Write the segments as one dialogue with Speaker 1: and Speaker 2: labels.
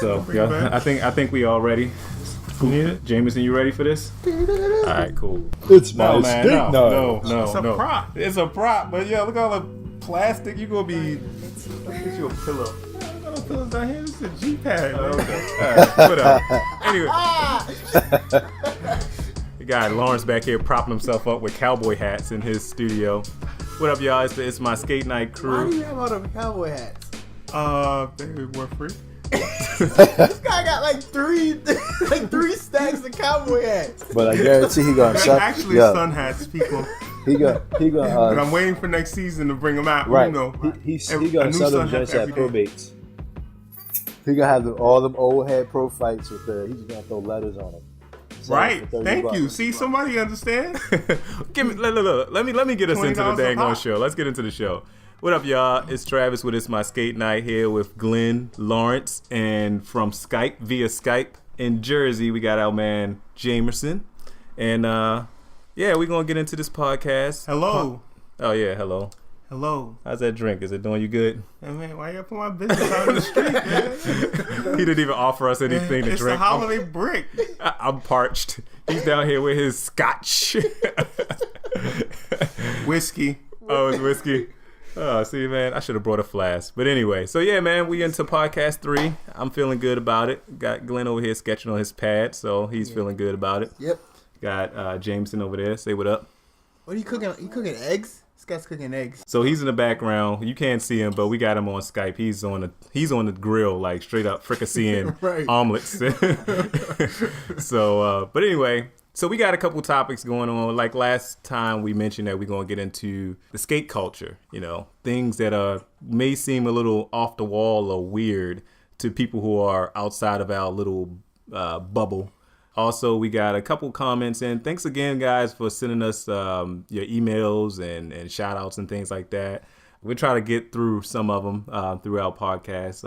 Speaker 1: So, yeah, I think we all ready. Jameson, you ready for this? All right, cool.
Speaker 2: It's my skate night.
Speaker 1: No.
Speaker 3: It's a prop.
Speaker 1: It's a prop, but yeah, look at all the plastic. You gonna be. Get you a pillow.
Speaker 3: No pillows down here. This is a G-pad.
Speaker 1: Okay. All right, whatever. Anyway, the guy Lawrence back here propping himself up with cowboy hats in his studio. What up, y'all? It's my skate night crew.
Speaker 4: Why do you have all them cowboy hats?
Speaker 3: They were free.
Speaker 4: This guy got like three stacks of cowboy hats.
Speaker 2: But I guarantee he gonna suck.
Speaker 3: Actually, sun hats, people.
Speaker 2: He gonna.
Speaker 3: But I'm waiting for next season to bring them out.
Speaker 2: Right.
Speaker 3: You know,
Speaker 2: He gonna sell them just at probates. He gonna have all them old head pro fights with he's just gonna throw letters on them.
Speaker 3: Right. Thank you. See, somebody understand.
Speaker 1: Give me. Look. Let me get us into the dang on show. Let's get into the show. What up, y'all? It's Travis with It's My Skate Night here with Glenn, Lawrence, and from via Skype in Jersey, we got our man Jamerson. And yeah, we're gonna get into this podcast.
Speaker 3: Hello.
Speaker 1: Oh yeah, hello.
Speaker 3: Hello.
Speaker 1: How's that drink? Is it doing you good?
Speaker 3: Hey, man, why you put my business out on the street, man?
Speaker 1: He didn't even offer us anything to
Speaker 3: it's
Speaker 1: drink.
Speaker 3: It's a holiday break.
Speaker 1: I'm parched. He's down here with his scotch.
Speaker 3: Whiskey.
Speaker 1: Oh, it's whiskey. Oh, see, man, I should have brought a flask. But anyway, so yeah, man, we into podcast 3. I'm feeling good about it. Got Glenn over here sketching on his pad, so he's feeling good about it.
Speaker 4: Yep.
Speaker 1: Got Jameson over there. Say what up.
Speaker 4: What are you cooking? You cooking eggs? This guy's cooking eggs.
Speaker 1: So he's in the background. You can't see him, but we got him on Skype. He's on the grill, like straight up fricasseing
Speaker 4: right.
Speaker 1: omelets. So, but anyway. So we got a couple topics going on. Like last time we mentioned that we're going to get into the skate culture, things that may seem a little off the wall or weird to people who are outside of our little bubble. Also, we got a couple comments in. Thanks again, guys, for sending us your emails and shout outs and things like that. We'll try to get through some of them throughout podcasts.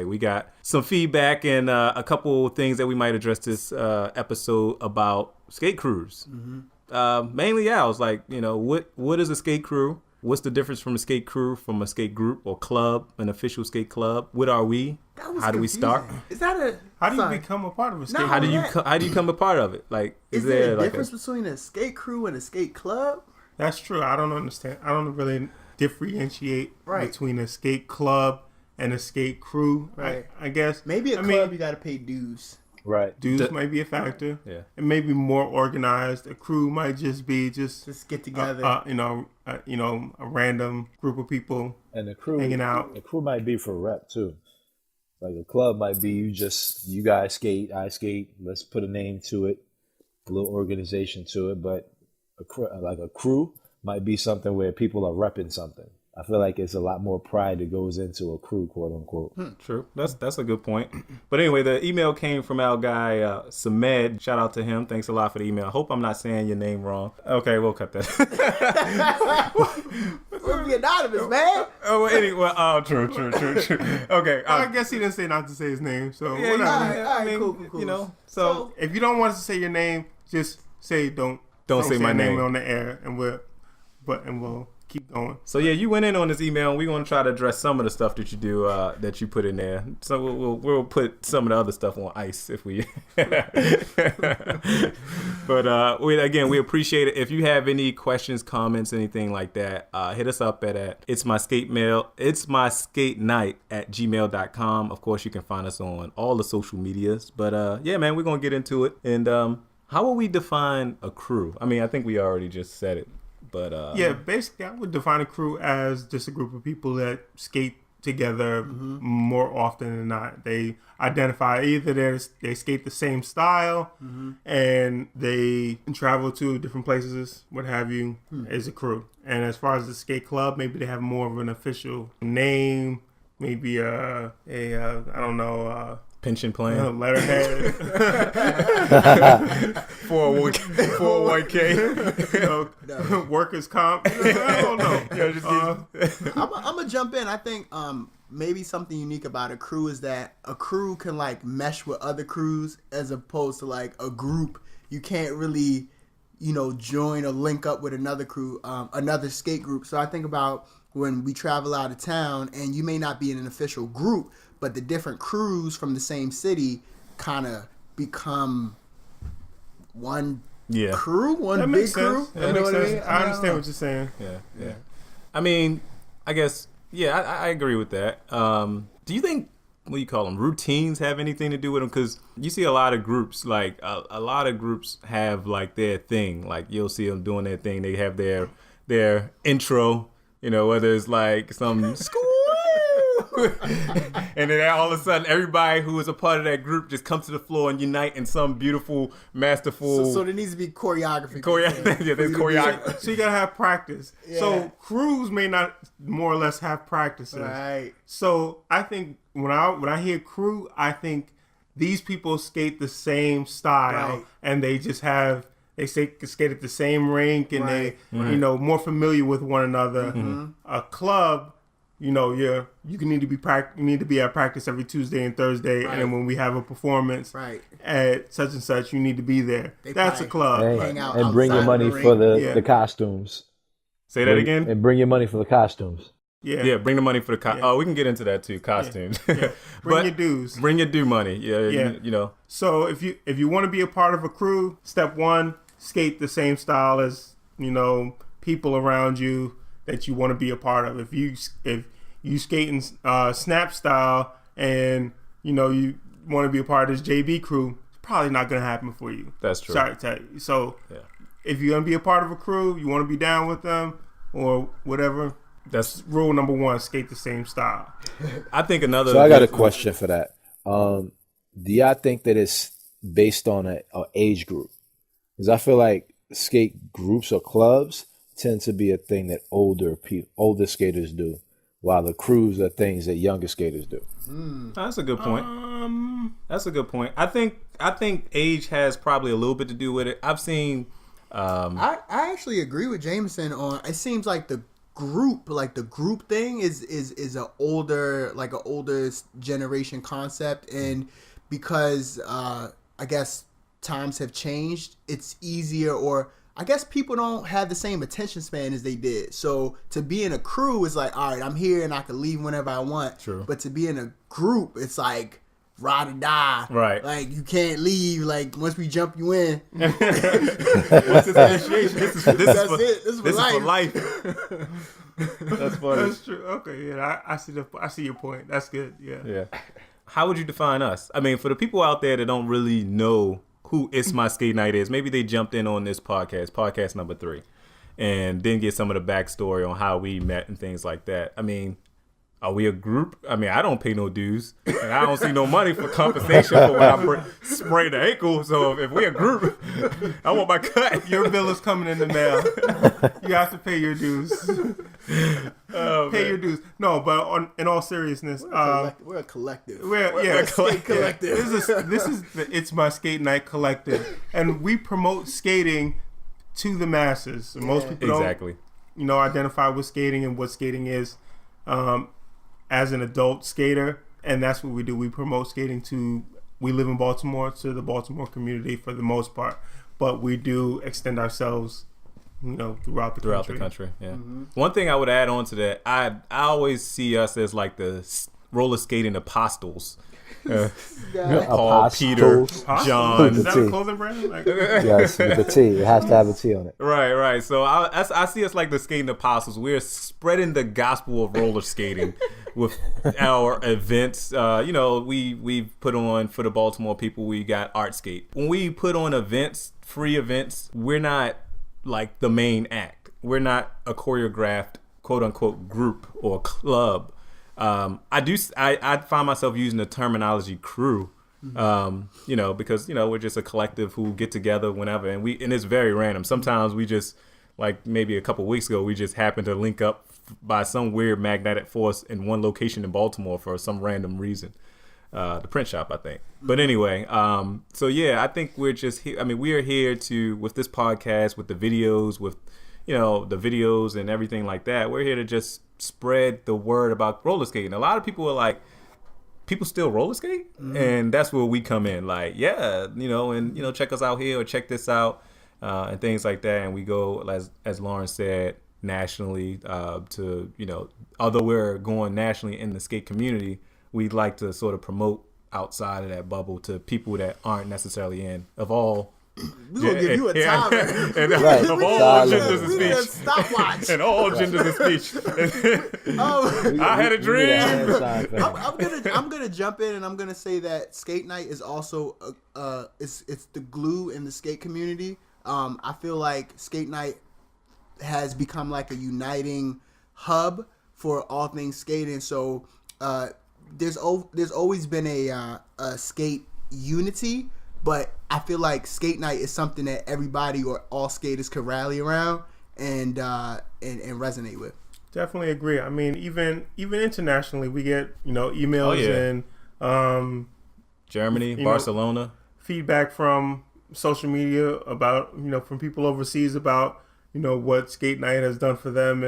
Speaker 1: We got some feedback and a couple things that we might address this episode about skate crews. Mm-hmm. Mainly, I was like, what is a skate crew? What's the difference from a skate crew, from a skate group or club, an official skate club? What are we? How do we start?
Speaker 4: Is that
Speaker 3: how do you become a part of a skate?
Speaker 1: How do you become a part of it? Like,
Speaker 4: is there a difference between a skate crew and a skate club?
Speaker 3: That's true. I don't understand. I don't really differentiate between a skate club and a skate crew. Right. I guess
Speaker 4: maybe a club you got to pay dues.
Speaker 2: Right.
Speaker 3: Dues might be a factor.
Speaker 1: Yeah.
Speaker 3: It may be more organized. A crew might just be just
Speaker 4: get together.
Speaker 3: A random group of people
Speaker 2: and the crew
Speaker 3: hanging out.
Speaker 2: The crew might be for rep too. Like a club might be you guys skate, I skate. Let's put a name to it, a little organization to it. But a crew might be something where people are repping something. I feel like it's a lot more pride that goes into a crew, quote unquote.
Speaker 1: True. That's a good point. But anyway, the email came from our guy, Samed. Shout out to him. Thanks a lot for the email. I hope I'm not saying your name wrong. Okay, we'll cut that.
Speaker 4: We'll be anonymous, man.
Speaker 1: Oh, anyway. Oh, true. Okay.
Speaker 3: I guess he didn't say not to say his name, so
Speaker 1: yeah,
Speaker 3: whatever.
Speaker 4: All right, cool.
Speaker 3: So if you don't want us to say your name, just say don't
Speaker 1: say my name
Speaker 3: on the air, and we'll keep going.
Speaker 1: So yeah, you went in on this email, and we're gonna try to address some of the stuff that you do, that you put in there. So we'll put some of the other stuff on ice if we. But we appreciate it. If you have any questions, comments, anything like that, hit us up at itsmyskatenight@gmail.com. Of course, you can find us on all the social medias. But yeah, man, we're gonna get into it. And how will we define a crew? I mean, I think we already just said it. But
Speaker 3: basically, I would define a crew as just a group of people that skate together more often than not. They identify either they skate the same style and they travel to different places, what have you, as a crew. And as far as the skate club, maybe they have more of an official name, maybe I don't know.
Speaker 1: Pension plan,
Speaker 3: letterhead,
Speaker 1: 401k,
Speaker 3: workers comp. I don't know.
Speaker 4: I'm gonna jump in. I think maybe something unique about a crew is that a crew can like mesh with other crews as opposed to like a group. You can't really, join or link up with another crew, another skate group. So I think about when we travel out of town, and you may not be in an official group, but the different crews from the same city kind of become one crew, one
Speaker 3: that
Speaker 4: big
Speaker 3: makes
Speaker 4: crew.
Speaker 3: sense. That makes sense. I understand what you're saying.
Speaker 1: Yeah. I mean, I guess, I agree with that. Do you think, what do you call them, routines have anything to do with them? Because you see a lot of groups, like a lot of groups have like their thing. Like you'll see them doing their thing. They have their intro, whether it's like some school. And then all of a sudden, everybody who is a part of that group just comes to the floor and unite in some beautiful, masterful.
Speaker 4: So there needs to be choreography.
Speaker 1: Yeah, there's choreography.
Speaker 3: So you gotta have practice.
Speaker 4: Yeah.
Speaker 3: So crews may not more or less have practices.
Speaker 4: Right.
Speaker 3: So I think when I hear crew, I think these people skate the same style,
Speaker 4: Right.
Speaker 3: and they just have. They skate at the same rink, and
Speaker 4: Right.
Speaker 3: they, more familiar with one another. A club, you need to be at practice every Tuesday and Thursday,
Speaker 4: Right.
Speaker 3: and then when we have a performance
Speaker 4: Right.
Speaker 3: at such and such, you need to be there.
Speaker 4: They
Speaker 3: That's a
Speaker 4: probably
Speaker 3: club.
Speaker 4: hang out
Speaker 2: And bring your
Speaker 4: outside
Speaker 2: money
Speaker 4: the
Speaker 2: for
Speaker 4: ring.
Speaker 2: the costumes.
Speaker 1: Say that again?
Speaker 2: And bring your money for the costumes.
Speaker 3: Yeah.
Speaker 1: Bring the money for the Oh, we can get into that too. Costumes.
Speaker 3: Yeah. Bring your dues.
Speaker 1: Bring your due money. Yeah.
Speaker 3: So if you want to be a part of a crew, step one, skate the same style as people around you that you want to be a part of. If you skate in snap style and you want to be a part of this JV crew, it's probably not going to happen for you.
Speaker 1: That's true.
Speaker 3: Sorry to tell you. So if you're going to be a part of a crew, you want to be down with them or whatever. That's rule number one: skate the same style.
Speaker 1: I think another.
Speaker 2: So I got a question for that. Do y'all think that it's based on an age group? Because I feel like skate groups or clubs tend to be a thing that older skaters do, while the crews are things that younger skaters do.
Speaker 1: That's a good point. That's a good point. I think age has probably a little bit to do with it. I've seen.
Speaker 4: I actually agree with Jameson on. It seems like the group thing is an older generation concept, and because I guess times have changed, it's easier, or I guess people don't have the same attention span as they did. So to be in a crew is like, all right, I'm here and I can leave whenever I want.
Speaker 1: True.
Speaker 4: But to be in a group, it's like ride or die.
Speaker 1: Right.
Speaker 4: Like you can't leave. Like once we jump you in,
Speaker 1: What's this initiation? This is
Speaker 4: for
Speaker 1: life. That's funny.
Speaker 3: That's true. Okay, yeah, I see your point. That's good. Yeah.
Speaker 1: How would you define us? I mean, for the people out there that don't really know who It's My Skate Night is, maybe they jumped in on this podcast number 3, and didn't get some of the backstory on how we met and things like that. I mean, are we a group? I mean, I don't pay no dues, and I don't see no money for compensation for when I spray the ankle. So if we're a group, I want my cut.
Speaker 3: Your bill is coming in the mail. You have to pay your dues. Pay your dues. No, but in all seriousness,
Speaker 4: we're a collective.
Speaker 3: We're
Speaker 4: skate collective.
Speaker 3: This is the It's My Skate Night collective, and we promote skating to the masses. Most people don't, identify with skating and what skating is. As an adult skater, and that's what we do. We promote skating we live in Baltimore, to the Baltimore community for the most part, but we do extend ourselves, throughout the country.
Speaker 1: Yeah. Mm-hmm. One thing I would add on to that, I always see us as like the roller skating apostles. Paul, Peter, John.
Speaker 3: Is that a clothing brand?
Speaker 2: Yes, with the T. It has to have a T on it.
Speaker 1: Right. So I see us like the skating apostles. We're spreading the gospel of roller skating with our events. We've put on, for the Baltimore people, we got Art Skate. When we put on events, free events, we're not like the main act. We're not a choreographed, quote unquote, group or club. I find myself using the terminology crew, because, we're just a collective who get together whenever, and it's very random. Sometimes we just, like maybe a couple weeks ago, we just happened to link up by some weird magnetic force in one location in Baltimore for some random reason. The print shop, I think. But anyway, I think we're just here. I mean, we are here with this podcast, with the videos, with, the videos and everything like that. We're here to just spread the word about roller skating. A lot of people are like, people still roller skate? Mm-hmm. And that's where we come in. Like, check us out here or check this out and things like that. And we go, as Lauren said, nationally to, although we're going nationally in the skate community, we'd like to sort of promote outside of that bubble to people that aren't necessarily in of all.
Speaker 4: We're going to give you a timer.
Speaker 2: Right.
Speaker 1: Of all genders of
Speaker 4: We need a
Speaker 1: speech.
Speaker 4: stopwatch.
Speaker 1: And all genders of speech. I had a dream.
Speaker 4: I'm gonna jump in and I'm gonna say that skate night is also it's the glue in the skate community. I feel like skate night has become like a uniting hub for all things skating. So there's always been a skate unity, but I feel like skate night is something that everybody or all skaters could rally around and resonate with.
Speaker 3: Definitely agree. I mean, even internationally, we get emails and
Speaker 1: Germany, Barcelona,
Speaker 3: feedback from social media about from people overseas about what skate night has done for them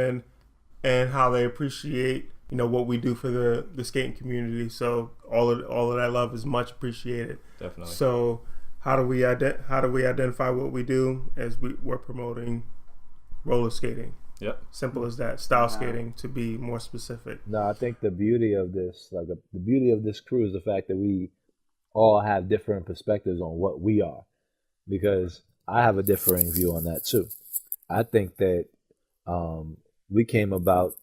Speaker 3: and how they appreciate what we do for the skating community. So all of that love is much appreciated.
Speaker 1: Definitely.
Speaker 3: So how do we identify what we do as we're promoting roller skating?
Speaker 1: Yep.
Speaker 3: Simple as that. Style skating, to be more specific.
Speaker 2: No, I think the beauty of this, the beauty of this crew is the fact that we all have different perspectives on what we are, because I have a differing view on that too. I think that we came about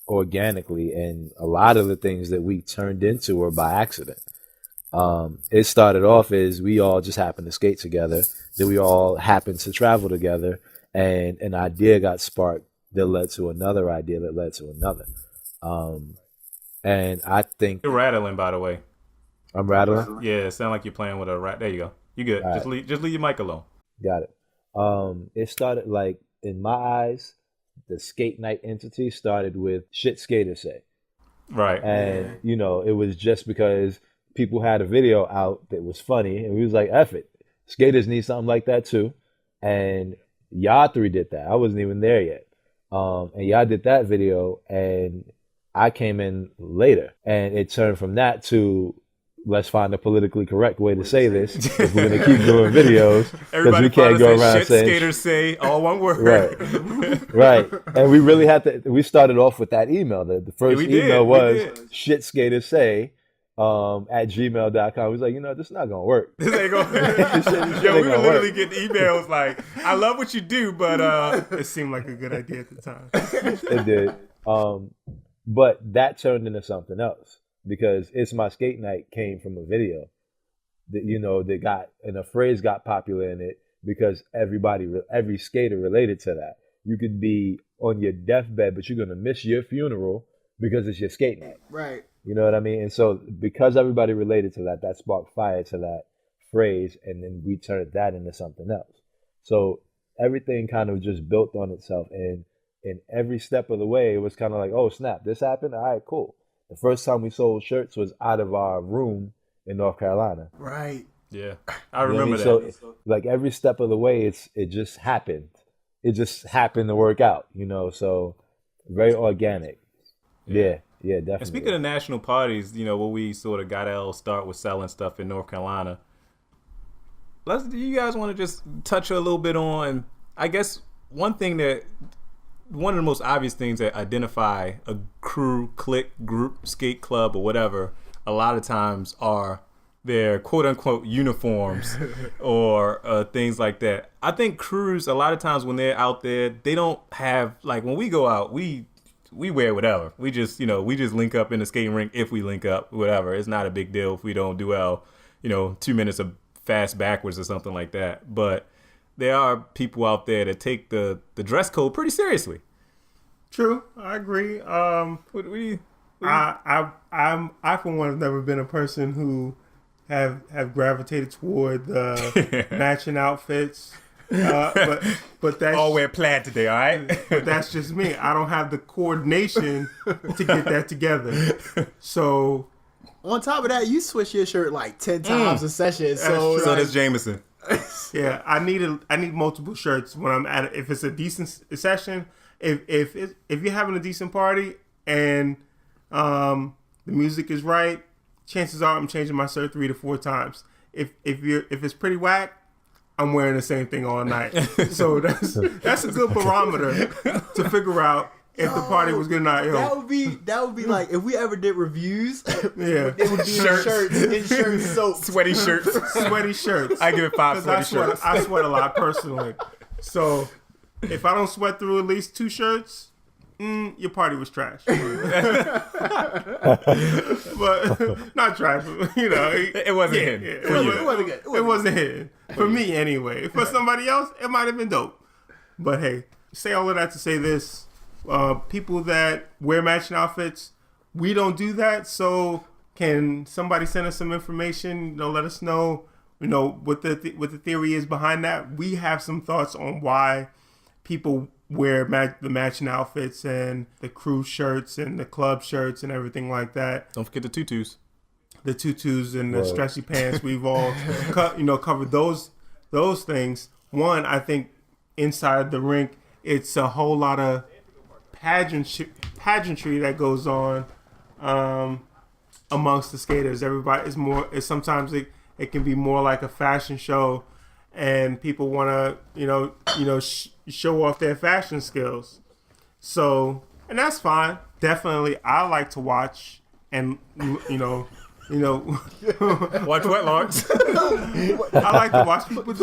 Speaker 2: organically, and a lot of the things that we turned into were by accident. It started off as we all just happened to skate together, then we all happened to travel together, and an idea got sparked that led to another idea that led to another. And I think
Speaker 1: you're rattling, by the way.
Speaker 2: I'm rattling.
Speaker 1: Yeah, it sounds like you're playing with a rat. There you go. You good?
Speaker 2: All
Speaker 1: Just
Speaker 2: right.
Speaker 1: leave your mic alone.
Speaker 2: Got it. It started, like, in my eyes, the skate night entity started with shit skaters say.
Speaker 1: Right.
Speaker 2: And, it was just because people had a video out that was funny, and we was like, F it. Skaters need something like that too. And Ep03 did that. I wasn't even there yet. And y'all did that video, and I came in later. And it turned from that to, let's find a politically correct way to say this if we're going to keep doing videos, because we can't go around
Speaker 1: shit
Speaker 2: saying
Speaker 1: skaters say all one word.
Speaker 2: Right. And we really had to, we started off with that email. The first email was shit skaters say at gmail.com. We was like, this is not going to work.
Speaker 1: This ain't gonna Yo, we were literally getting emails like, I love what you do, but
Speaker 3: it seemed like a good idea at the time.
Speaker 2: It did. But that turned into something else, because It's My Skate Night came from a video that, that got, and a phrase got popular in it because every skater related to that. You could be on your deathbed, but you're going to miss your funeral because it's your skate night.
Speaker 4: Right.
Speaker 2: You know what I mean? And so because everybody related to that sparked fire to that phrase, and then we turned that into something else. So everything kind of just built on itself, and in every step of the way, it was kind of like, oh, snap, this happened? All right, cool. The first time we sold shirts was out of our room in North Carolina.
Speaker 4: Right.
Speaker 1: Yeah, I remember that.
Speaker 2: So, like, every step of the way, it just happened. It just happened to work out, so very organic. Yeah, definitely.
Speaker 1: And speaking of national parties, where we sort of got our start with selling stuff in North Carolina, do you guys want to just touch a little bit on, I guess, one of the most obvious things that identify a crew, clique, group, skate club, or whatever, a lot of times are their quote-unquote uniforms or things like that. I think crews, a lot of times when they're out there, they don't have, like, when we go out, we wear whatever. We just link up in the skating rink if we link up, whatever. It's not a big deal if we don't do our, 2 minutes of fast backwards or something like that. But there are people out there that take the dress code pretty seriously.
Speaker 3: True, I agree. I for one have never been a person who have gravitated toward the matching outfits. But that's
Speaker 1: all wear plaid today, all right?
Speaker 3: But that's just me. I don't have the coordination to get that together. So
Speaker 4: on top of that, you switch your shirt like 10 times a session. So
Speaker 1: does Jameson.
Speaker 3: Yeah, I need multiple shirts when I'm at it. If it's a decent session, if you're having a decent party and the music is right, chances are I'm changing my shirt 3 to 4 times. If it's pretty whack, I'm wearing the same thing all night. So that's a good barometer to figure out if the party was good or not.
Speaker 4: That would be like if we ever did reviews.
Speaker 3: Yeah,
Speaker 4: it would be in shirts, soap,
Speaker 1: Sweaty shirts.
Speaker 3: sweaty shirts.
Speaker 1: I give it 5 sweaty shirts.
Speaker 3: I sweat a lot personally. So if I don't sweat through at least 2 shirts, your party was trash. But not trash.
Speaker 1: It wasn't hidden.
Speaker 3: It wasn't good. It wasn't hidden. For me, anyway. For somebody else, it might have been dope. But hey, say all of that to say this. People that wear matching outfits, we don't do that. So can somebody send us some information? Let us know. What the theory is behind that. We have some thoughts on why people wear the matching outfits and the crew shirts and the club shirts and everything like that.
Speaker 1: Don't forget the tutus.
Speaker 3: The tutus and the stretchy pants. We've all covered those things. One, I think inside the rink, it's a whole lot of pageantry that goes on amongst the skaters. Everybody is more. Sometimes it can be more like a fashion show, and people want to show off their fashion skills. So, and that's fine. Definitely, I like to watch and
Speaker 1: Watch what, Lawrence?
Speaker 3: I like to watch people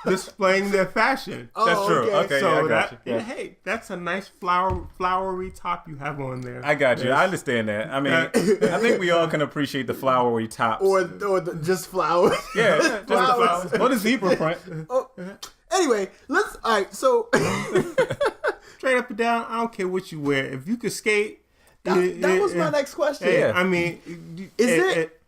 Speaker 3: displaying their fashion.
Speaker 1: That's true. Okay,
Speaker 3: so
Speaker 1: I got you.
Speaker 3: Hey, that's a nice flowery top you have on there.
Speaker 1: I got you. I understand that. I mean, I think we all can appreciate the flowery tops.
Speaker 4: or just flowers.
Speaker 1: Yeah, just the flowers. Or the zebra print.
Speaker 4: Anyway, all right. So
Speaker 3: Straight up and down, I don't care what you wear. If you could skate.
Speaker 4: That was my next question.
Speaker 1: Yeah.
Speaker 3: I mean,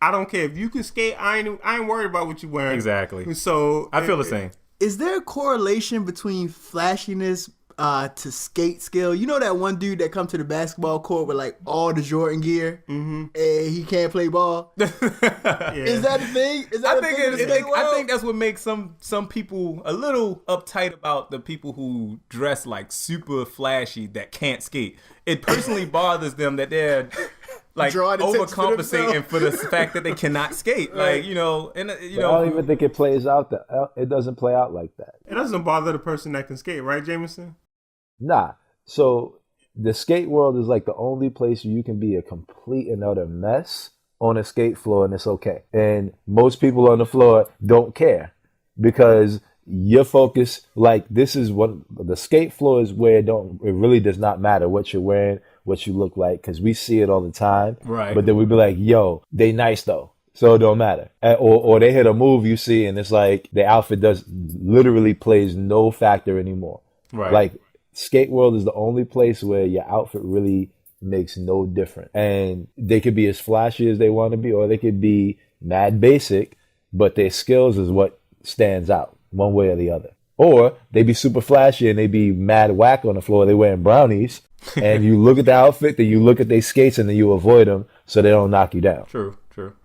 Speaker 3: I don't care if you can skate. I ain't worried about what you're wearing.
Speaker 1: Exactly.
Speaker 3: So
Speaker 1: I feel the same.
Speaker 4: Is there a correlation between flashiness to skate skill? You know that one dude that come to the basketball court with like all the Jordan gear, and he can't play ball. Is that a thing?
Speaker 1: I think that's what makes some people a little uptight about the people who dress like super flashy that can't skate. It personally bothers them that they're like overcompensating for the fact that they cannot skate. Like, I
Speaker 2: don't even think it plays out it doesn't play out like that.
Speaker 3: It doesn't bother the person that can skate, right, Jameson?
Speaker 2: Nah. So the skate world is like the only place where you can be a complete and utter mess on a skate floor and it's okay. And most people on the floor don't care because your focus, like this is what the skate floor is where it really does not matter what you're wearing, what you look like, because we see it all the time.
Speaker 1: Right.
Speaker 2: But then we be like, yo, they nice though. So it don't matter. Or they hit a move you see and it's like the outfit literally plays no factor anymore.
Speaker 1: Right.
Speaker 2: Like skate world is the only place where your outfit really makes no difference. And they could be as flashy as they want to be, or they could be mad basic, but their skills is what stands out one way or the other. Or they be super flashy and they be mad whack on the floor. They wearing brownies and you look at the outfit, then you look at their skates and then you avoid them so they don't knock you down.
Speaker 1: True.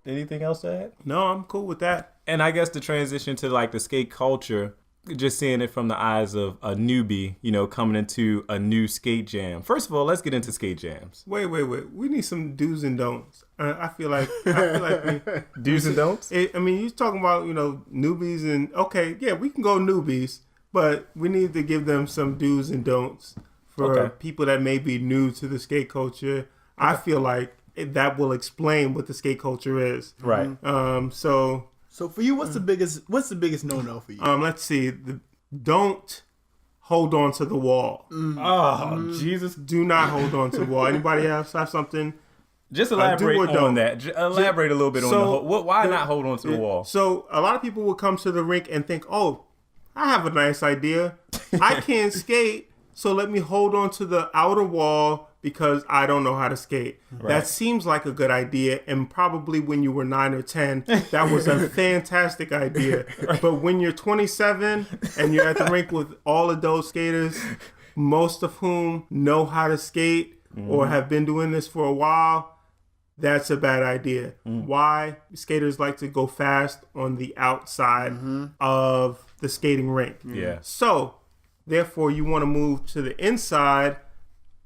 Speaker 1: Anything else to add?
Speaker 3: No, I'm cool with that.
Speaker 1: And I guess the transition to like the skate culture, just seeing it from the eyes of a newbie, coming into a new skate jam. First of all, let's get into skate jams.
Speaker 3: Wait. We need some do's and don'ts. I feel like
Speaker 1: do's and don'ts?
Speaker 3: You're talking about, newbies and, okay, yeah, we can go newbies, but we need to give them some do's and don'ts for people that may be new to the skate culture. Okay. I feel like that will explain what the skate culture is.
Speaker 1: Right.
Speaker 4: So for you, what's the biggest no-no for you?
Speaker 3: Let's see. Don't hold on to the wall.
Speaker 1: Oh, Jesus.
Speaker 3: Do not hold on to the wall. Anybody else have something?
Speaker 1: Just elaborate on that. Elaborate a little bit on the whole. Why not hold on to the wall?
Speaker 3: So a lot of people will come to the rink and think, oh, I have a nice idea. I can't skate, so let me hold on to the outer wall because I don't know how to skate. Right. That seems like a good idea, and probably when you were 9 or 10, that was a fantastic idea. Right. But when you're 27 and you're at the rink with all adult skaters, most of whom know how to skate or have been doing this for a while, that's a bad idea. Why? Skaters like to go fast on the outside of the skating rink.
Speaker 1: Yeah.
Speaker 3: So, therefore, you want to move to the inside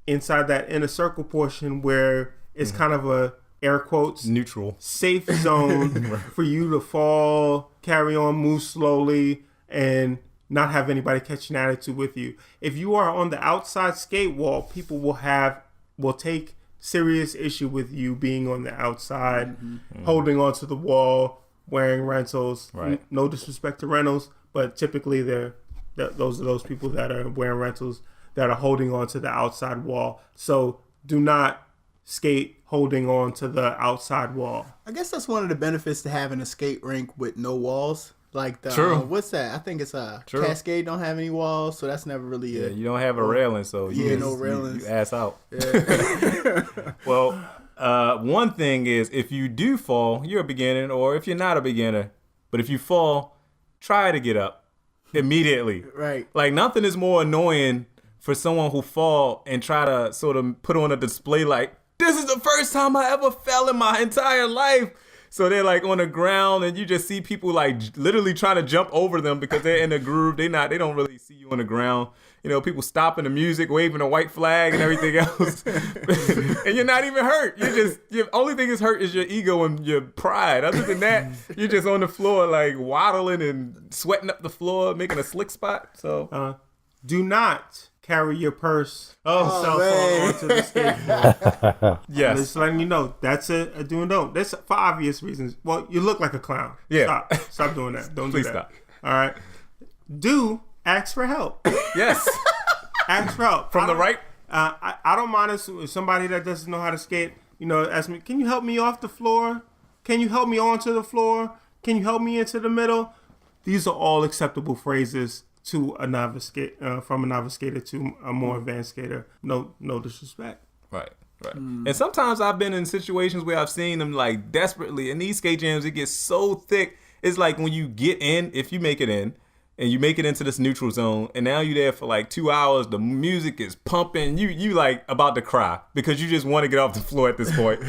Speaker 3: that inner circle portion where it's kind of a air quotes,
Speaker 1: neutral,
Speaker 3: safe zone for you to fall, carry on, move slowly, and not have anybody catch an attitude with you. If you are on the outside skate wall, people will take serious issue with you being on the outside, holding onto the wall, wearing rentals.
Speaker 1: Right.
Speaker 3: No disrespect to rentals, but typically those are those people that are wearing rentals that are holding on to the outside wall. So do not skate holding on to the outside wall.
Speaker 4: I guess that's one of the benefits to having a skate rink with no walls. Like the
Speaker 1: True.
Speaker 4: What's that? I think it's
Speaker 1: True.
Speaker 4: Cascade don't have any walls, so that's never really
Speaker 1: Yeah, you don't have a railing, so
Speaker 4: no railings.
Speaker 1: You ass out.
Speaker 4: Yeah.
Speaker 1: Well, one thing is if you do fall, you're a beginner, or if you're not a beginner, but if you fall, try to get up immediately.
Speaker 4: Right.
Speaker 1: Like nothing is more annoying for someone who fall and try to sort of put on a display like, this is the first time I ever fell in my entire life. So they're like on the ground and you just see people like literally trying to jump over them because they're in the groove. They don't really see you on the ground. You know, people stopping the music, waving a white flag and everything else. And you're not even hurt. Your only thing is hurt is your ego and your pride. Other than that, you're just on the floor like waddling and sweating up the floor, making a slick spot. So
Speaker 3: Do not carry your purse
Speaker 4: Oh,
Speaker 3: cell
Speaker 4: man.
Speaker 3: phone onto the skateboard.
Speaker 1: yes.
Speaker 3: Just letting you know, that's a do and don't. That's for obvious reasons. Well, you look like a clown.
Speaker 1: Yeah.
Speaker 3: Stop doing that. Don't
Speaker 1: Please
Speaker 3: do that.
Speaker 1: stop.
Speaker 3: All right. Do ask for help.
Speaker 1: Yes.
Speaker 3: Ask for help.
Speaker 1: From the right?
Speaker 3: I don't mind if somebody that doesn't know how to skate, ask me, can you help me off the floor? Can you help me onto the floor? Can you help me into the middle? These are all acceptable phrases to a novice from a novice skater to a more advanced skater. No disrespect.
Speaker 1: Right. And sometimes I've been in situations where I've seen them like desperately. In these skate jams, it gets so thick. It's like when you get in, if you make it in, and you make it into this neutral zone, and now you're there for like 2 hours, the music is pumping, you like about to cry because you just want to get off the floor at this point.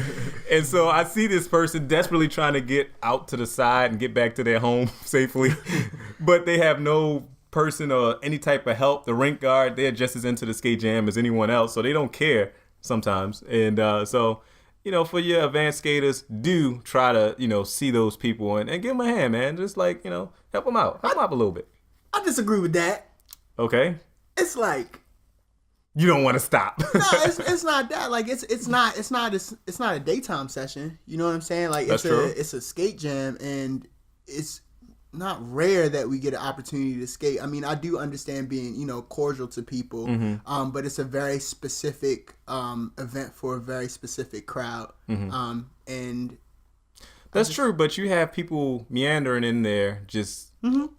Speaker 1: And so I see this person desperately trying to get out to the side and get back to their home safely, but they have no person or any type of help. The rink guard, they're just as into the skate jam as anyone else, so they don't care sometimes. And so, for your advanced skaters, do try to, see those people and give them a hand, man. Just like, help them out. Help them out a little bit.
Speaker 4: I disagree with that.
Speaker 1: Okay.
Speaker 4: It's like
Speaker 1: You don't want to stop.
Speaker 4: no, it's not that. Like it's not a daytime session. You know what I'm saying? Like
Speaker 1: That's true.
Speaker 4: it's a skate jam, and it's not rare that we get an opportunity to skate. I mean, I do understand being cordial to people, but it's a very specific event for a very specific crowd, and
Speaker 1: That's true, but you have people meandering in there just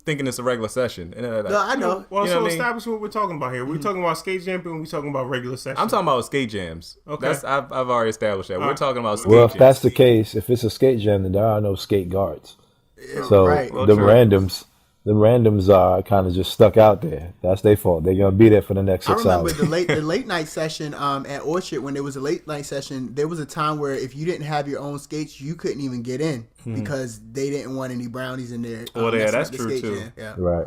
Speaker 1: thinking it's a regular session. And
Speaker 4: no, I know.
Speaker 3: Well,
Speaker 1: You know
Speaker 3: so
Speaker 1: what I mean?
Speaker 3: establish what we're talking about here. We're talking about skate jumping, and we're talking about regular sessions.
Speaker 1: I'm talking about skate jams.
Speaker 3: Okay.
Speaker 1: I've already established that. We're talking about skate
Speaker 2: Well, if
Speaker 1: jams.
Speaker 2: that's the case, if it's a skate jam, then there are no skate guards. So
Speaker 4: right.
Speaker 1: Well,
Speaker 2: them
Speaker 1: true.
Speaker 2: randoms are kind of just stuck out there. That's their fault. They're gonna be there for the next
Speaker 4: I
Speaker 2: 6
Speaker 4: remember
Speaker 2: hours.
Speaker 4: the late night session at Orchard. When there was a late night session, there was a time where if you didn't have your own skates, you couldn't even get in because they didn't want any brownies in there.
Speaker 1: Well, yeah,
Speaker 4: messing
Speaker 1: that's
Speaker 4: with the
Speaker 1: true,
Speaker 4: skate
Speaker 1: too.
Speaker 4: jam. Yeah.
Speaker 2: Right.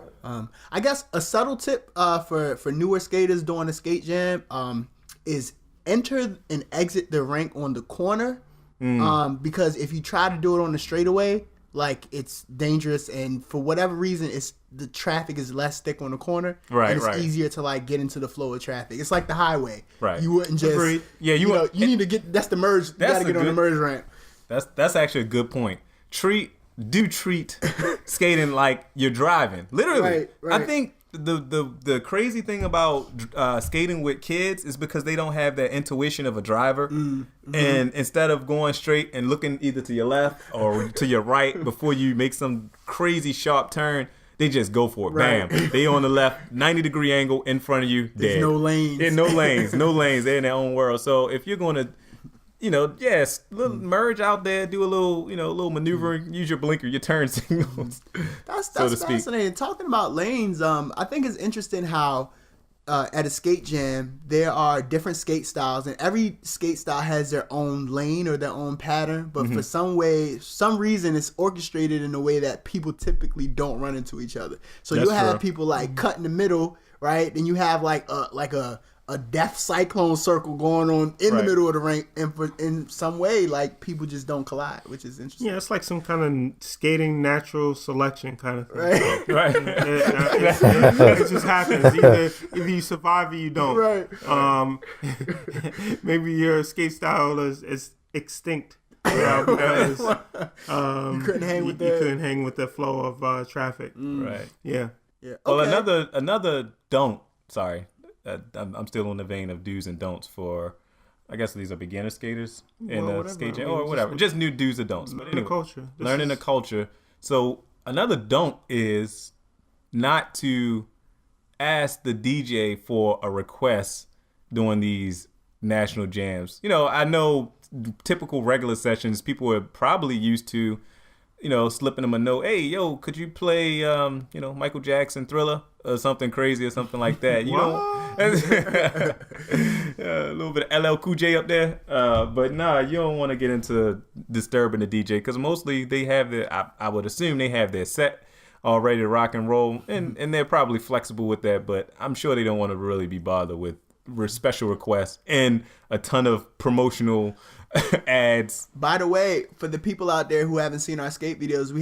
Speaker 4: I guess a subtle tip for newer skaters doing a skate jam is enter and exit the rink on the corner because if you try to do it on the straightaway, like it's dangerous, and for whatever reason, the traffic is less thick on the corner,
Speaker 1: Right,
Speaker 4: and it's
Speaker 1: right.
Speaker 4: easier to like get into the flow of traffic. It's like the highway,
Speaker 1: Right.
Speaker 4: You wouldn't just
Speaker 3: Agreed.
Speaker 1: Yeah,
Speaker 4: you need to get that's the merge. You
Speaker 1: That's
Speaker 4: got to get
Speaker 1: a
Speaker 4: on the
Speaker 1: good-
Speaker 4: merge ramp.
Speaker 1: That's actually a good point. Treat skating like you're driving. Literally.
Speaker 4: Right.
Speaker 1: I think the crazy thing about skating with kids is because they don't have that intuition of a driver. And instead of going straight and looking either to your left or to your right before you make some crazy sharp turn, they just go for it.
Speaker 4: Right.
Speaker 1: Bam. They on the left, 90-degree angle in front of you.
Speaker 4: There's
Speaker 1: dead.
Speaker 4: no lanes.
Speaker 1: Yeah, no lanes. They're in their own world. So if you're going to little merge out there, do a little maneuvering, use your blinker, your turn signals.
Speaker 4: That's
Speaker 1: so to speak.
Speaker 4: fascinating. Talking about lanes, I think it's interesting how at a skate jam there are different skate styles, and every skate style has their own lane or their own pattern. But for some reason, it's orchestrated in a way that people typically don't run into each other. So
Speaker 1: That's
Speaker 4: you'll have
Speaker 1: true.
Speaker 4: people like cut in the middle, right? Then you have like a a death cyclone circle going on in the middle of the rink, and in some way, like, people just don't collide, which is interesting.
Speaker 3: Yeah, it's like some kind of skating natural selection kind of thing.
Speaker 1: Right.
Speaker 3: It just happens. Either you survive or you don't.
Speaker 4: Right.
Speaker 3: Maybe your skate style is extinct. Because
Speaker 4: You couldn't hang with
Speaker 3: you couldn't hang with the flow of traffic.
Speaker 1: Right.
Speaker 3: Yeah.
Speaker 4: Yeah.
Speaker 1: Well,
Speaker 4: Okay.
Speaker 1: another don't. Sorry, I'm still in the vein of do's and don'ts for. I guess these are beginner skaters in
Speaker 3: Well,
Speaker 1: the
Speaker 3: whatever.
Speaker 1: skate
Speaker 3: I
Speaker 1: jam
Speaker 3: mean,
Speaker 1: or whatever. Just new do's and don'ts. But
Speaker 3: Learn the
Speaker 1: anyway,
Speaker 3: culture.
Speaker 1: learning the culture. So another don't is not to ask the DJ for a request during these national jams. You know, I know typical regular sessions, people are probably used to, you know, slipping them a note. Hey, yo, could you play, you know, Michael Jackson Thriller or something crazy or something like that? You know, a little bit of LL Cool J up there. But nah, you don't want to get into disturbing the DJ because mostly they have their, I would assume they have their set already to rock and roll, and they're probably flexible with that. But I'm sure they don't want to really be bothered with special requests and a ton of promotional ads.
Speaker 4: By the way, for the people out there who haven't seen our skate videos, we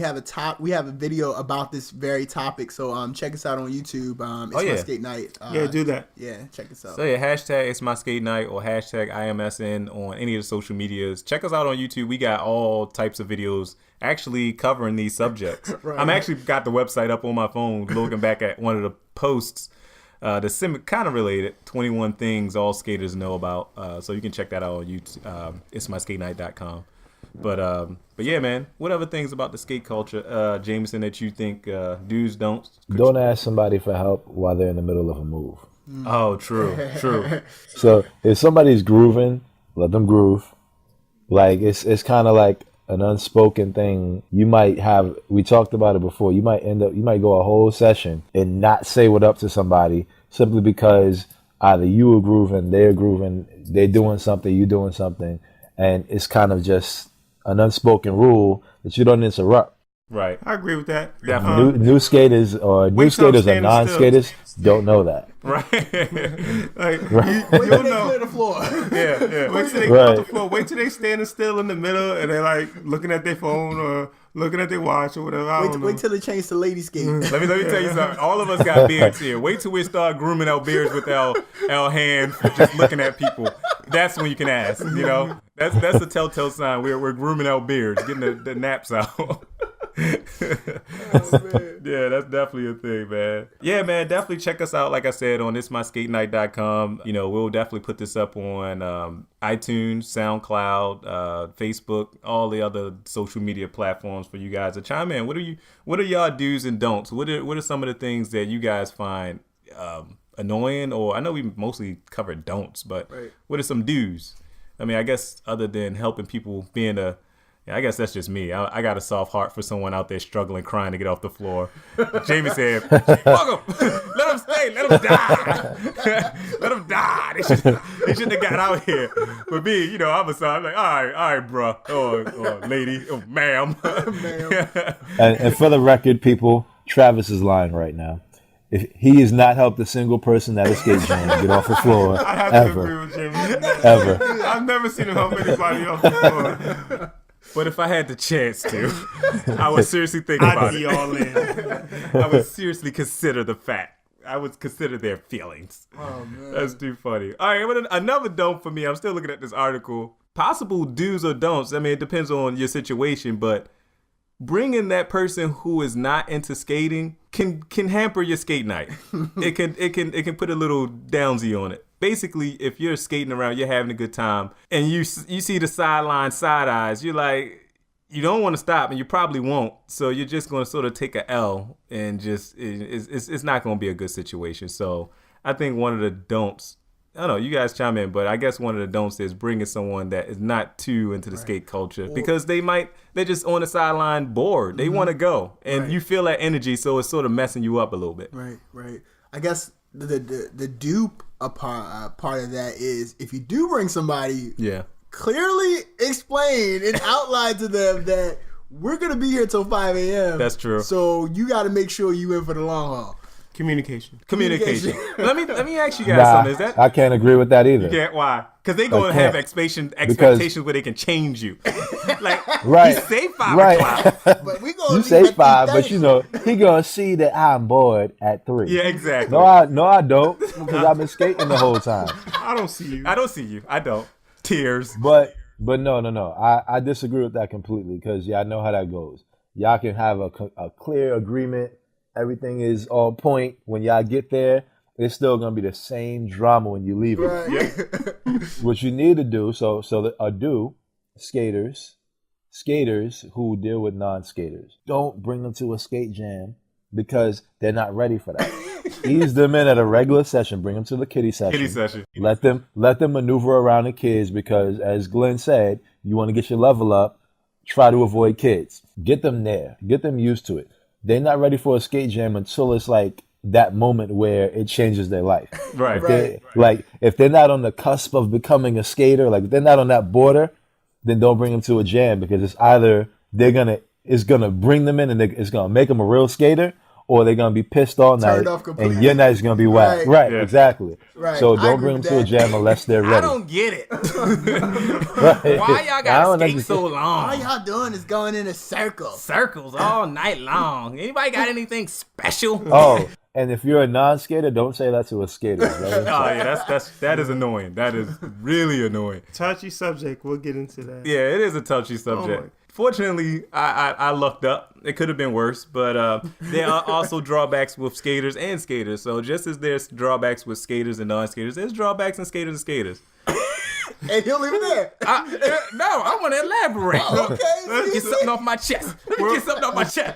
Speaker 4: have a video about this very topic. So check us out on YouTube. It's my skate night.
Speaker 3: Yeah, do that.
Speaker 4: Yeah, check us out.
Speaker 1: So yeah, hashtag it's my skate night or hashtag IMSN on any of the social medias. Check us out on YouTube. We got all types of videos actually covering these subjects.
Speaker 4: Right.
Speaker 1: I'm actually got the website up on my phone, looking back at one of the posts. The kind of related 21 things all skaters know about. So you can check that out on YouTube. itsmyskatenight.com. But yeah, man. What other things about the skate culture, Jameson, that you think do's, don'ts?
Speaker 2: Don't ask somebody for help while they're in the middle of a move.
Speaker 1: Oh, true.
Speaker 2: So if somebody's grooving, let them groove. Like it's kind of like an unspoken thing. You might have, we talked about it before, you might go a whole session and not say what up to somebody simply because either you are grooving, they're grooving, they're doing something, you're doing something, and it's kind of just an unspoken rule that you don't interrupt.
Speaker 1: Right.
Speaker 3: I agree with that.
Speaker 2: New skaters or
Speaker 3: Wait till I'm
Speaker 2: or
Speaker 3: standing
Speaker 2: non-skaters don't know that.
Speaker 1: Right.
Speaker 3: Like,
Speaker 4: Wait
Speaker 3: you'll
Speaker 4: till they
Speaker 3: know.
Speaker 4: clear the floor.
Speaker 1: Yeah.
Speaker 3: Wait till they get off the floor. Wait till they standing still in the middle and they're like looking at their phone or looking at their watch or whatever. I don't know.
Speaker 4: Wait till they change to lady skate.
Speaker 1: Let me tell you something. All of us got beards here. Wait till we start grooming our beards with our hands, just looking at people. That's when you can ask. You know, that's a telltale sign. We're grooming our beards, getting the naps out. Yeah, that's definitely a thing, man. Yeah, man, definitely check us out. Like I said, on itsmyskatenight.com. You know, we'll definitely put this up on iTunes, SoundCloud, Facebook, all the other social media platforms for you guys to chime in. What are y'all do's and don'ts? What are some of the things that you guys find annoying? Or I know we mostly covered don'ts, but what are some do's? I mean, I guess other than helping people being I guess that's just me. I got a soft heart for someone out there struggling, crying to get off the floor. Jamie said, fuck them. Let them stay. Let them die. Let them die. They shouldn't have got out here. But me, you know, I'm like, all right, bro. Or lady. Oh, ma'am.
Speaker 2: And for the record, people, Travis is lying right now. If he has not helped a single person at a skate jam get off the floor
Speaker 3: I have to agree
Speaker 2: ever.
Speaker 3: with Jamie.
Speaker 2: Ever.
Speaker 3: I've never seen him help anybody off the floor.
Speaker 1: But if I had the chance to, I would seriously think about
Speaker 3: I'd be
Speaker 1: it.
Speaker 3: all in.
Speaker 1: I would seriously consider the fact. I would consider their feelings.
Speaker 4: Oh, man.
Speaker 1: That's too funny. All right, but another don't for me. I'm still looking at this article. Possible do's or don'ts. I mean, it depends on your situation, but bringing that person who is not into skating can hamper your skate night. It can put a little downsy on it. Basically, if you're skating around, you're having a good time, and you see the sideline side eyes, you're like, you don't want to stop, and you probably won't. So you're just going to sort of take a L, and just it's not going to be a good situation. So I think one of the don'ts, I don't know, you guys chime in, but I guess one of the don'ts is bringing someone that is not too into the skate culture, because they're just on the sideline bored. They want to go, and you feel that energy, so it's sort of messing you up a little bit.
Speaker 4: Right. I guess the dupe part of that is, if you do bring somebody, clearly explain and outline to them that we're gonna be here till 5 a.m.
Speaker 1: That's true.
Speaker 4: So you got to make sure you in for the long haul.
Speaker 3: Communication.
Speaker 1: let me ask you guys something. Is that
Speaker 2: I can't agree with that either.
Speaker 1: yeah? Why? Because they gonna have expectations where they can change you. Like
Speaker 2: Right.
Speaker 1: you say 5 o'clock.
Speaker 4: But we gonna
Speaker 2: You
Speaker 4: leave
Speaker 2: say
Speaker 4: at
Speaker 2: 5, but
Speaker 4: 3:30.
Speaker 2: you know he gonna see that I'm bored at 3.
Speaker 1: Yeah, exactly.
Speaker 2: No, I don't, because I've been skating the whole time.
Speaker 3: I don't see you.
Speaker 1: I don't see you. I don't. Tears.
Speaker 2: But no. I disagree with that completely, because I know how that goes. Y'all can have a clear agreement. Everything is on point. When y'all get there, it's still gonna be the same drama when you leave it.
Speaker 4: Right.
Speaker 2: What you need to do, skaters who deal with non-skaters, don't bring them to a skate jam because they're not ready for that. Ease them in at a regular session. Bring them to the kiddie session. Let them maneuver around the kids, because, as Glenn said, you want to get your level up. Try to avoid kids. Get them there. Get them used to it. They're not ready for a skate jam until it's like that moment where it changes their life.
Speaker 1: Right.
Speaker 2: Like, if they're not on the cusp of becoming a skater, like if they're not on that border, then don't bring them to a jam, because it's either it's gonna bring them in and it's gonna make them a real skater, or they're gonna be pissed all night,
Speaker 4: off completely.
Speaker 2: and your night's gonna be whack. Right,
Speaker 1: Yeah.
Speaker 2: exactly.
Speaker 4: Right.
Speaker 2: So
Speaker 4: I
Speaker 2: don't
Speaker 4: agree
Speaker 2: bring them
Speaker 4: with
Speaker 2: to a
Speaker 4: that.
Speaker 2: jam unless they're ready.
Speaker 1: I don't get it.
Speaker 2: Right.
Speaker 1: Why y'all
Speaker 2: I
Speaker 1: gotta
Speaker 2: don't
Speaker 1: skate
Speaker 2: understand.
Speaker 1: so
Speaker 4: All
Speaker 1: long?
Speaker 4: y'all doing is going in a circle.
Speaker 1: Circles all night long. Anybody got anything special?
Speaker 2: Oh, and if you're a non-skater, don't say that to a skater.
Speaker 1: Oh yeah, that is annoying. That is really annoying.
Speaker 3: Touchy subject. We'll get into that.
Speaker 1: Yeah, it is a touchy subject.
Speaker 3: my-
Speaker 1: Fortunately, I lucked up. It could have been worse, but there are also drawbacks with skaters and skaters. So just as there's drawbacks with skaters and non-skaters, there's drawbacks in skaters and skaters.
Speaker 4: And he'll leave it there.
Speaker 1: No, I want to elaborate.
Speaker 4: Okay.
Speaker 1: Let me get something off my chest.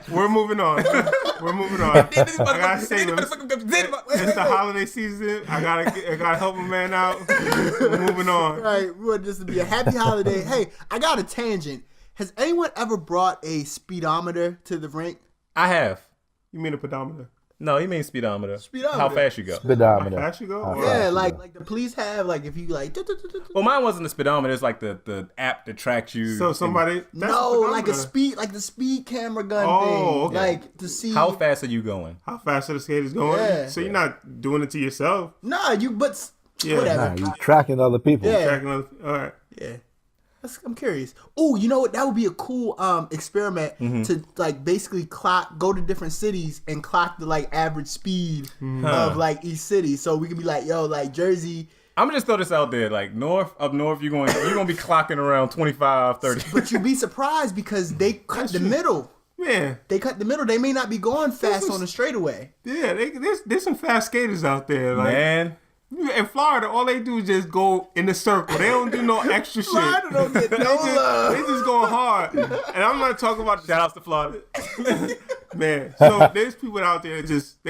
Speaker 3: We're moving on. I gotta say, it's the holiday season. I gotta help a man out. We're moving on.
Speaker 4: Right. We want this to be a happy holiday. Hey, I got a tangent. Has anyone ever brought a speedometer to the rink?
Speaker 1: I have.
Speaker 3: You mean a pedometer?
Speaker 1: No, you mean speedometer.
Speaker 4: Speedometer.
Speaker 1: How fast you go.
Speaker 2: Speedometer.
Speaker 3: Fast you go?
Speaker 2: How
Speaker 3: Or-
Speaker 2: fast
Speaker 4: Yeah,
Speaker 2: you
Speaker 4: like
Speaker 2: go.
Speaker 4: the police have, like if you like.
Speaker 1: Well, mine wasn't a speedometer. It's like the app that tracks you.
Speaker 3: So somebody. that's
Speaker 4: No, like
Speaker 3: pedometer.
Speaker 4: the speed camera gun
Speaker 3: Oh,
Speaker 4: thing.
Speaker 3: okay.
Speaker 4: Like to see
Speaker 1: How fast are you going?
Speaker 3: How fast are the skaters going?
Speaker 4: Yeah.
Speaker 3: So you're not doing it to yourself.
Speaker 4: Nah, but
Speaker 3: Yeah.
Speaker 4: whatever.
Speaker 2: Nah, you tracking other people.
Speaker 4: Yeah.
Speaker 3: Tracking other- all right.
Speaker 4: Yeah. I'm curious. Oh, you know what? That would be a cool experiment to like basically go to different cities and clock the like average speed of like each city. So we could be like, yo, like Jersey.
Speaker 1: I'm gonna just throw this out there. Like up north, you're gonna be clocking around 25, 30.
Speaker 4: But you'd be surprised because they cut the middle.
Speaker 3: Man,
Speaker 4: They cut the middle. They may not be going fast on the straightaway.
Speaker 3: yeah, there's some fast skaters out there. Like,
Speaker 1: Man,
Speaker 3: in Florida, all they do is just go in the circle. They don't do no extra shit.
Speaker 4: Florida don't get no love.
Speaker 3: They just going hard. And I'm not talking about
Speaker 1: shout outs to Florida.
Speaker 3: man. So there's people out there they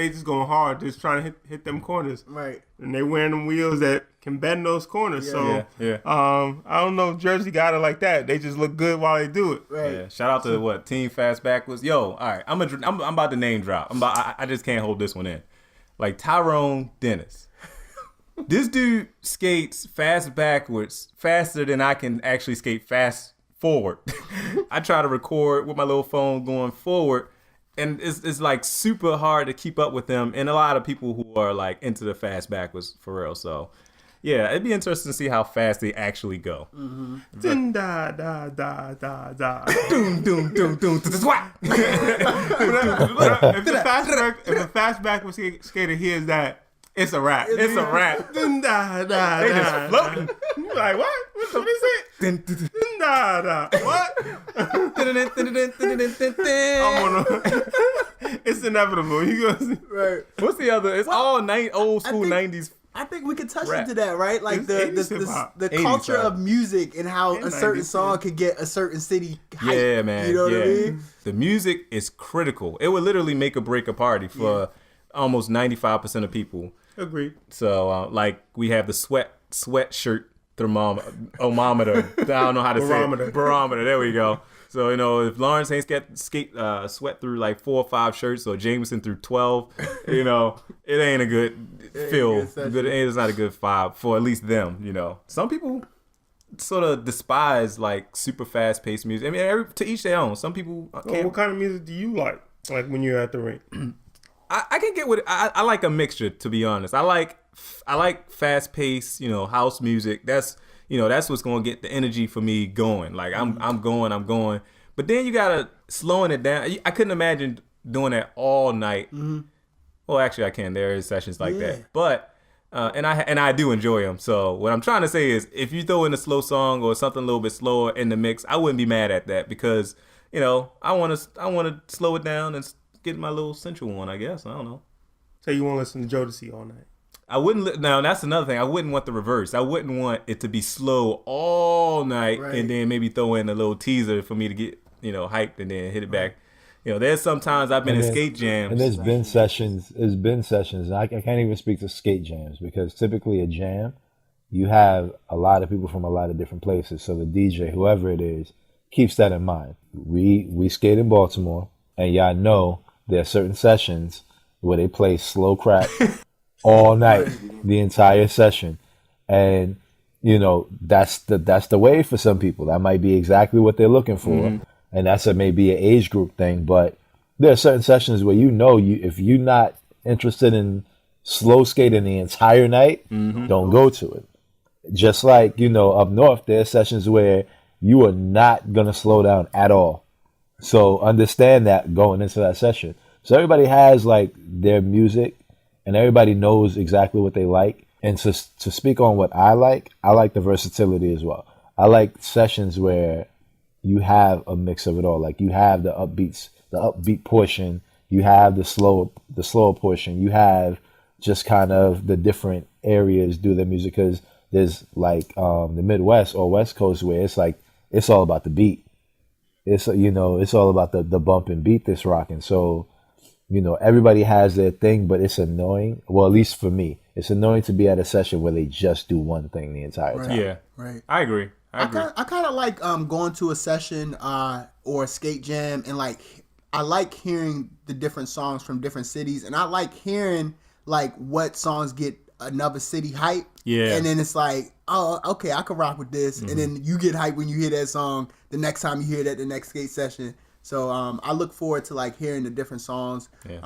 Speaker 3: just going hard, just trying to hit them corners.
Speaker 4: Right.
Speaker 3: And they wearing them wheels that can bend those corners. So
Speaker 1: Yeah.
Speaker 3: I don't know if Jersey got it like that. They just look good while they do it.
Speaker 4: Right.
Speaker 1: Yeah, shout out to what Team Fast Backwards. Yo, all right, I'm about to name drop. I just can't hold this one in. Like Tyrone Dennis. This dude skates fast backwards faster than I can actually skate fast forward. I try to record with my little phone going forward, and it's like super hard to keep up with them and a lot of people who are like into the fast backwards for real. So yeah, it'd be interesting to see how fast they actually go.
Speaker 3: Dun, da, da, da, da, da.
Speaker 1: Doom, doom, doom, doom, swat.
Speaker 3: If a fast backward skater hears that, it's a wrap.
Speaker 1: It's a wrap.
Speaker 3: Dun, da, da,
Speaker 1: They
Speaker 3: da,
Speaker 1: just floating.
Speaker 3: da. Like what? What is it? Dun, da, da. What? I'm on it's inevitable. You go.
Speaker 4: Right.
Speaker 1: What's the other? It's all old school
Speaker 4: think-
Speaker 1: 90s.
Speaker 4: I think we could touch
Speaker 1: Rap.
Speaker 4: into that, right? Like
Speaker 3: It's
Speaker 4: the
Speaker 3: 80s hip-hop.
Speaker 4: 80s
Speaker 1: 80s
Speaker 4: culture
Speaker 1: rap.
Speaker 4: of music and how
Speaker 3: And
Speaker 4: a certain
Speaker 3: 90s,
Speaker 4: song
Speaker 3: yeah.
Speaker 4: could get a certain city hype.
Speaker 1: Yeah, man.
Speaker 4: You know what
Speaker 1: yeah.
Speaker 4: I mean?
Speaker 1: The music is critical. It would literally make or break a party for almost 95% of people.
Speaker 3: Agreed.
Speaker 1: So, like, we have the sweatshirt thermometer. I don't know how to say it. Barometer. There we go. So, if Lawrence ain't sweat through like 4 or 5 shirts, or Jameson through 12, it ain't a good feel. It's not a good vibe for at least them, Some people sort of despise like super fast paced music. I mean, to each their own. Some people
Speaker 3: Well,
Speaker 1: can't.
Speaker 3: what kind of music do you like? Like when you're at the rink?
Speaker 1: I can get with it. I like a mixture, to be honest. I like fast paced, house music. That's what's gonna get the energy for me going. Like I'm going. But then you gotta slowing it down. I couldn't imagine doing that all night. Well, actually, I can. There is sessions like that, but and I do enjoy them. So what I'm trying to say is, if you throw in a slow song or something a little bit slower in the mix, I wouldn't be mad at that because I want to slow it down and get my little central one. I guess I don't know.
Speaker 3: So you want to listen to Jodeci all night?
Speaker 1: I wouldn't. Now that's another thing. I wouldn't want the reverse. I wouldn't want it to be slow all night and then maybe throw in a little teaser for me to get hyped and then hit it back. There's sometimes I've been in skate jams.
Speaker 2: And there's been sessions. And I can't even speak to skate jams because typically a jam, you have a lot of people from a lot of different places. So the DJ, whoever it is, keeps that in mind. We skate in Baltimore, and y'all know there are certain sessions where they play slow crack all night, the entire session. And, that's the way for some people. That might be exactly what they're looking for. And that's maybe an age group thing, but there are certain sessions where if you're not interested in slow skating the entire night, don't go to it. Just like, up north, there are sessions where you are not going to slow down at all. So understand that going into that session. So everybody has like their music and everybody knows exactly what they like. And to speak on what I like the versatility as well. I like sessions where you have a mix of it all. Like you have the upbeat portion, you have the slower portion, you have just kind of the different areas do their music, because there's like the Midwest or West Coast where it's like it's all about the beat. It's it's all about the bump and beat that's rocking. So everybody has their thing, but it's annoying. Well, at least for me, it's annoying to be at a session where they just do one thing the entire time.
Speaker 1: Yeah,
Speaker 4: right.
Speaker 1: I agree.
Speaker 4: I kind of like going to a session or a skate jam, and like I like hearing the different songs from different cities, and I like hearing like what songs get another city hype. Yeah, and then it's like, oh, okay, I can rock with this, and then you get hype when you hear that song the next time you hear it at the next skate session. So I look forward to like hearing the different songs. Yeah.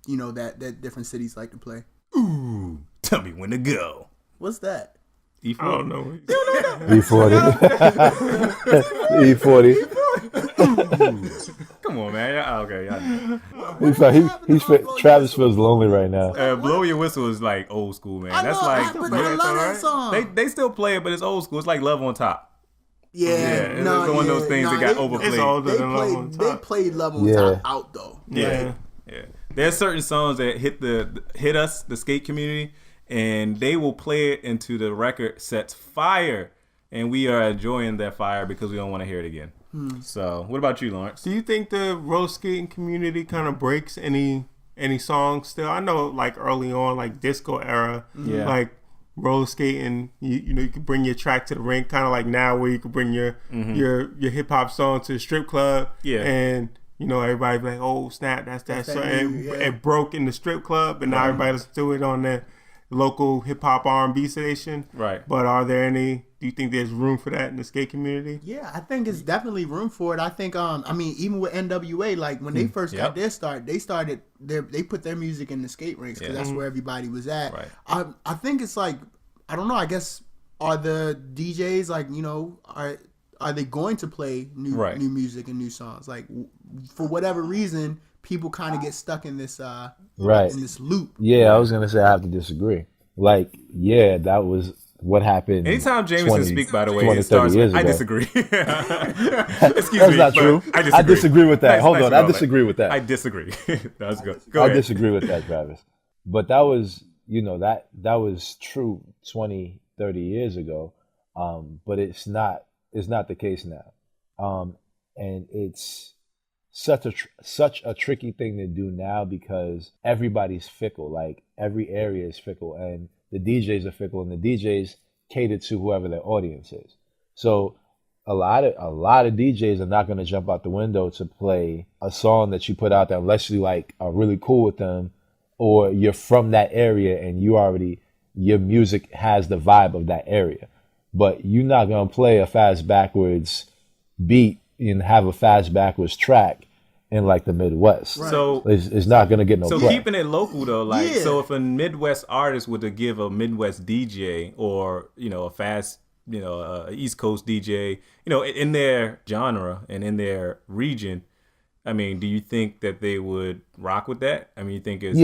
Speaker 4: That different cities like to play.
Speaker 1: Ooh, tell me when to go.
Speaker 4: What's that?
Speaker 3: E40. I don't know.
Speaker 2: E40.
Speaker 1: E40. Come on, man. Okay.
Speaker 2: Travis feels lonely right now.
Speaker 1: Blow Your Whistle is like old school, man.
Speaker 4: I love that song.
Speaker 1: They still play it, but it's old school. It's like Love on Top.
Speaker 4: Yeah,
Speaker 1: no, it's one of those things that got overplayed.
Speaker 3: It's older than Love on Top.
Speaker 4: They played Love on Top out though.
Speaker 1: Yeah. There's certain songs that hit us, the skate community, and they will play it into the record sets fire, and we are enjoying that fire because we don't want to hear it again. So, what about you, Lawrence?
Speaker 3: Do you think the roller skating community kind of breaks any songs still? I know, like early on, like disco era, like roller skating, you could bring your track to the rink, kind of like now where you could bring your hip hop song to the strip club, and everybody be like, oh snap, that's that song. It broke in the strip club, and now everybody listens to it on the local hip hop R&B station. Right. But do you think there's room for that in the skate community?
Speaker 4: Yeah, I think it's definitely room for it. I think even with NWA, like when they first got their start, they put their music in the skate rinks because that's where everybody was at. Right. I think it's like, I don't know, I guess, are the DJs like, are they going to play new music and new songs? Like for whatever reason, people kind of get stuck in this in this loop.
Speaker 2: Yeah, I was gonna say I have to disagree. Like, that was what happened.
Speaker 1: Anytime Jameson speak, by the way, it starts with, I disagree. Excuse
Speaker 2: That's
Speaker 1: me,
Speaker 2: not true. I disagree with that. Hold on, I disagree with that.
Speaker 1: I disagree. That's good.
Speaker 2: I disagree with that, Travis. But that was, that was true 20, 30 years ago. But it's not the case now. And it's such a tricky thing to do now because everybody's fickle. Like every area is fickle, and the DJs are fickle, and the DJs cater to whoever their audience is. So a lot of DJs are not going to jump out the window to play a song that you put out there unless you like are really cool with them, or you're from that area and your music has the vibe of that area. But you're not going to play a fast backwards beat and have a fast backwards track in like the Midwest.
Speaker 4: Right.
Speaker 1: So
Speaker 2: It's not gonna get no
Speaker 1: So
Speaker 2: play.
Speaker 1: keeping it local though, like
Speaker 4: Yeah.
Speaker 1: so if a Midwest artist were to give a Midwest DJ or a fast East Coast DJ, in their genre and in their region, I mean, do you think that they would rock with that? I mean, you think it's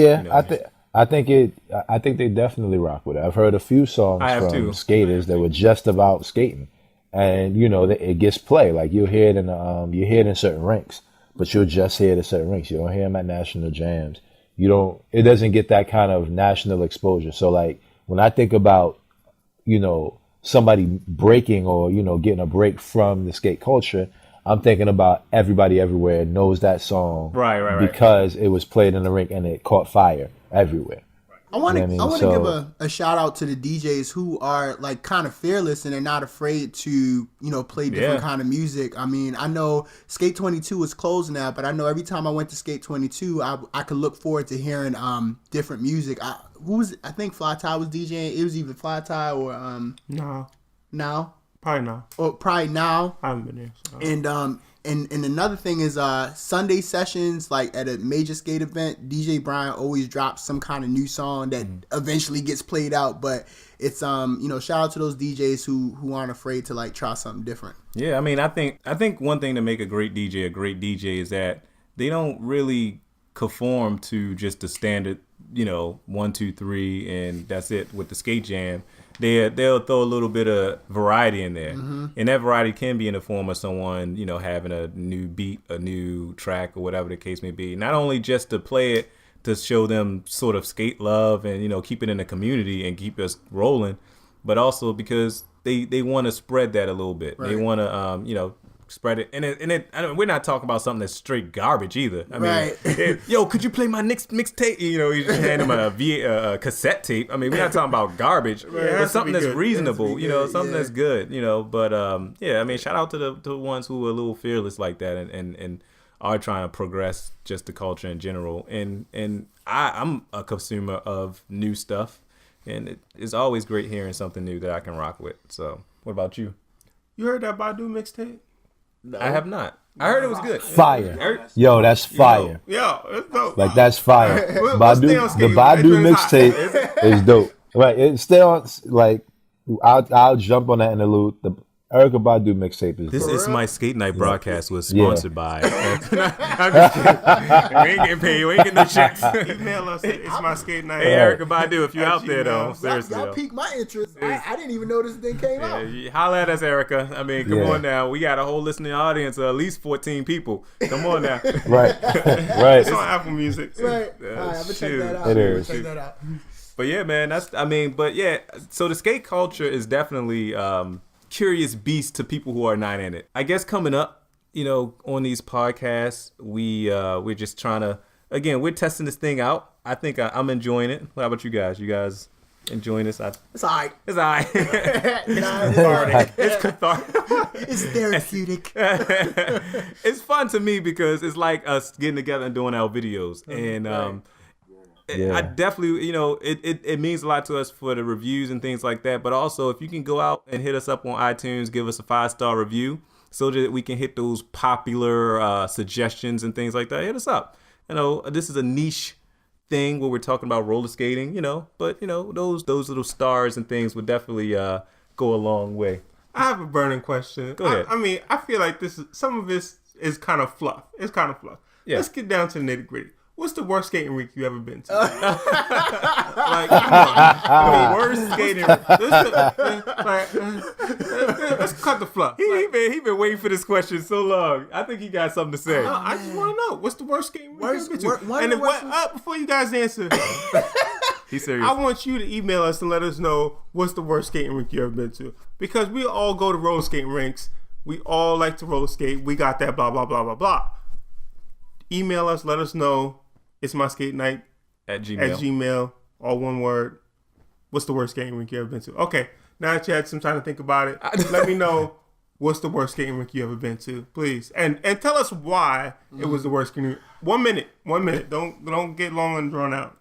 Speaker 2: I think they definitely rock with it. I've heard a few songs
Speaker 1: I have
Speaker 2: from
Speaker 1: too.
Speaker 2: skaters that were just about skating, and it gets play. Like you'll hear it in certain rinks, but you'll just hear it at certain rinks. You don't hear them at national jams. It doesn't get that kind of national exposure. So like when I think about somebody breaking or getting a break from the skate culture, I'm thinking about everybody everywhere knows that song,
Speaker 1: Right.
Speaker 2: because it was played in the rink and it caught fire everywhere.
Speaker 4: I want to
Speaker 2: You know what I mean?
Speaker 4: give a shout out to the DJs who are like kind of fearless and they're not afraid to play different kind of music. I mean, I know Skate 22 is closed now, but I know every time I went to Skate 22, I could look forward to hearing different music. I think Fly Tie was DJing. It was either Fly Tie or
Speaker 3: No,
Speaker 4: Now
Speaker 3: probably not.
Speaker 4: or probably Now.
Speaker 3: I haven't been there. So.
Speaker 4: And another thing is Sunday sessions, like at a major skate event, DJ Brian always drops some kind of new song that eventually gets played out. But it's shout out to those DJs who aren't afraid to like try something different.
Speaker 1: Yeah, I mean, I think one thing to make a great DJ is that they don't really conform to just the standard, 1, 2, 3, and that's it with the skate jam. They'll throw a little bit of variety in there, and that variety can be in the form of someone having a new beat, a new track, or whatever the case may be. Not only just to play it to show them sort of skate love and keep it in the community and keep us rolling, but also because they want to spread that a little bit. Right. They want to spread it, and we're not talking about something that's straight garbage either. I mean, yo, could you play my next mixtape? You just hand them a cassette tape. I mean, we're not talking about garbage, but something that's reasonable. Something that's good. But I mean, shout out to the ones who are a little fearless like that and are trying to progress just the culture in general. And I'm a consumer of new stuff, and it's always great hearing something new that I can rock with. So, what about you?
Speaker 3: You heard that Badu mixtape?
Speaker 1: No. I have not. I heard it was good.
Speaker 2: Fire. Yo, that's fire.
Speaker 3: Yo, it's dope.
Speaker 2: Like that's fire.
Speaker 3: We'll
Speaker 2: The Badu mixtape is dope. Right. It's still like I'll jump on that interlude. The Erykah Badu mixtape is
Speaker 1: This
Speaker 2: dope.
Speaker 1: Is My Skate Night broadcast was sponsored by. I'm just kidding. We ain't getting paid. We ain't getting no checks.
Speaker 3: Email us at It's My Skate Night.
Speaker 1: Hey, Erykah Badu, if you're out there though, seriously.
Speaker 4: Y'all piqued my interest. I didn't even know this thing came out.
Speaker 1: Holla at us, Erykah. I mean, come on now. We got a whole listening audience of at least 14 people. Come on now.
Speaker 2: Right.
Speaker 3: It's on Apple Music.
Speaker 4: Right. All right, I'm gonna check that out.
Speaker 2: It is.
Speaker 4: Check that out.
Speaker 1: But yeah, man, so the skate culture is definitely curious beast to people who are not in it. I guess coming up, on these podcasts, we're just trying to, again, we're testing this thing out. I think I'm enjoying it. How about you guys? You guys enjoying this?
Speaker 4: It's all right.
Speaker 1: It's all right.
Speaker 4: It's
Speaker 1: cathartic. It's cathartic.
Speaker 4: It's therapeutic.
Speaker 1: It's fun to me because it's like us getting together and doing our videos. And I definitely, it means a lot to us for the reviews and things like that. But also, if you can go out and hit us up on iTunes, give us a 5-star review so that we can hit those popular suggestions and things like that. Hit us up. This is a niche thing where we're talking about roller skating, but those little stars and things would definitely go a long way.
Speaker 3: I have a burning question.
Speaker 1: Go ahead.
Speaker 3: I mean, I feel like some of this is kind of fluff. It's kind of fluff.
Speaker 1: Yeah.
Speaker 3: Let's get down to the nitty gritty. What's the worst skating rink you ever been to? Like, come on.
Speaker 1: Worst skating.
Speaker 3: Let's cut the fluff.
Speaker 1: He been waiting for this question so long. I think he got something to say.
Speaker 3: I just want to know, what's the worst skating rink you ever been to?
Speaker 4: One
Speaker 3: And
Speaker 4: of the worst-
Speaker 3: before you guys answer,
Speaker 1: He's serious.
Speaker 3: I want you to email us and let us know what's the worst skating rink you ever been to. Because we all go to roller skating rinks. We all like to roller skate. We got that blah, blah, blah, blah, blah. Email us. Let us know. It's my skate night
Speaker 1: at
Speaker 3: at Gmail. All one word. What's the worst skating rink you ever been to? Okay. Now that you had some time to think about it, let me know what's the worst skating rink you ever been to, please. And tell us why it was the worst skating rink. 1 minute. 1 minute. Don't get long and drawn out.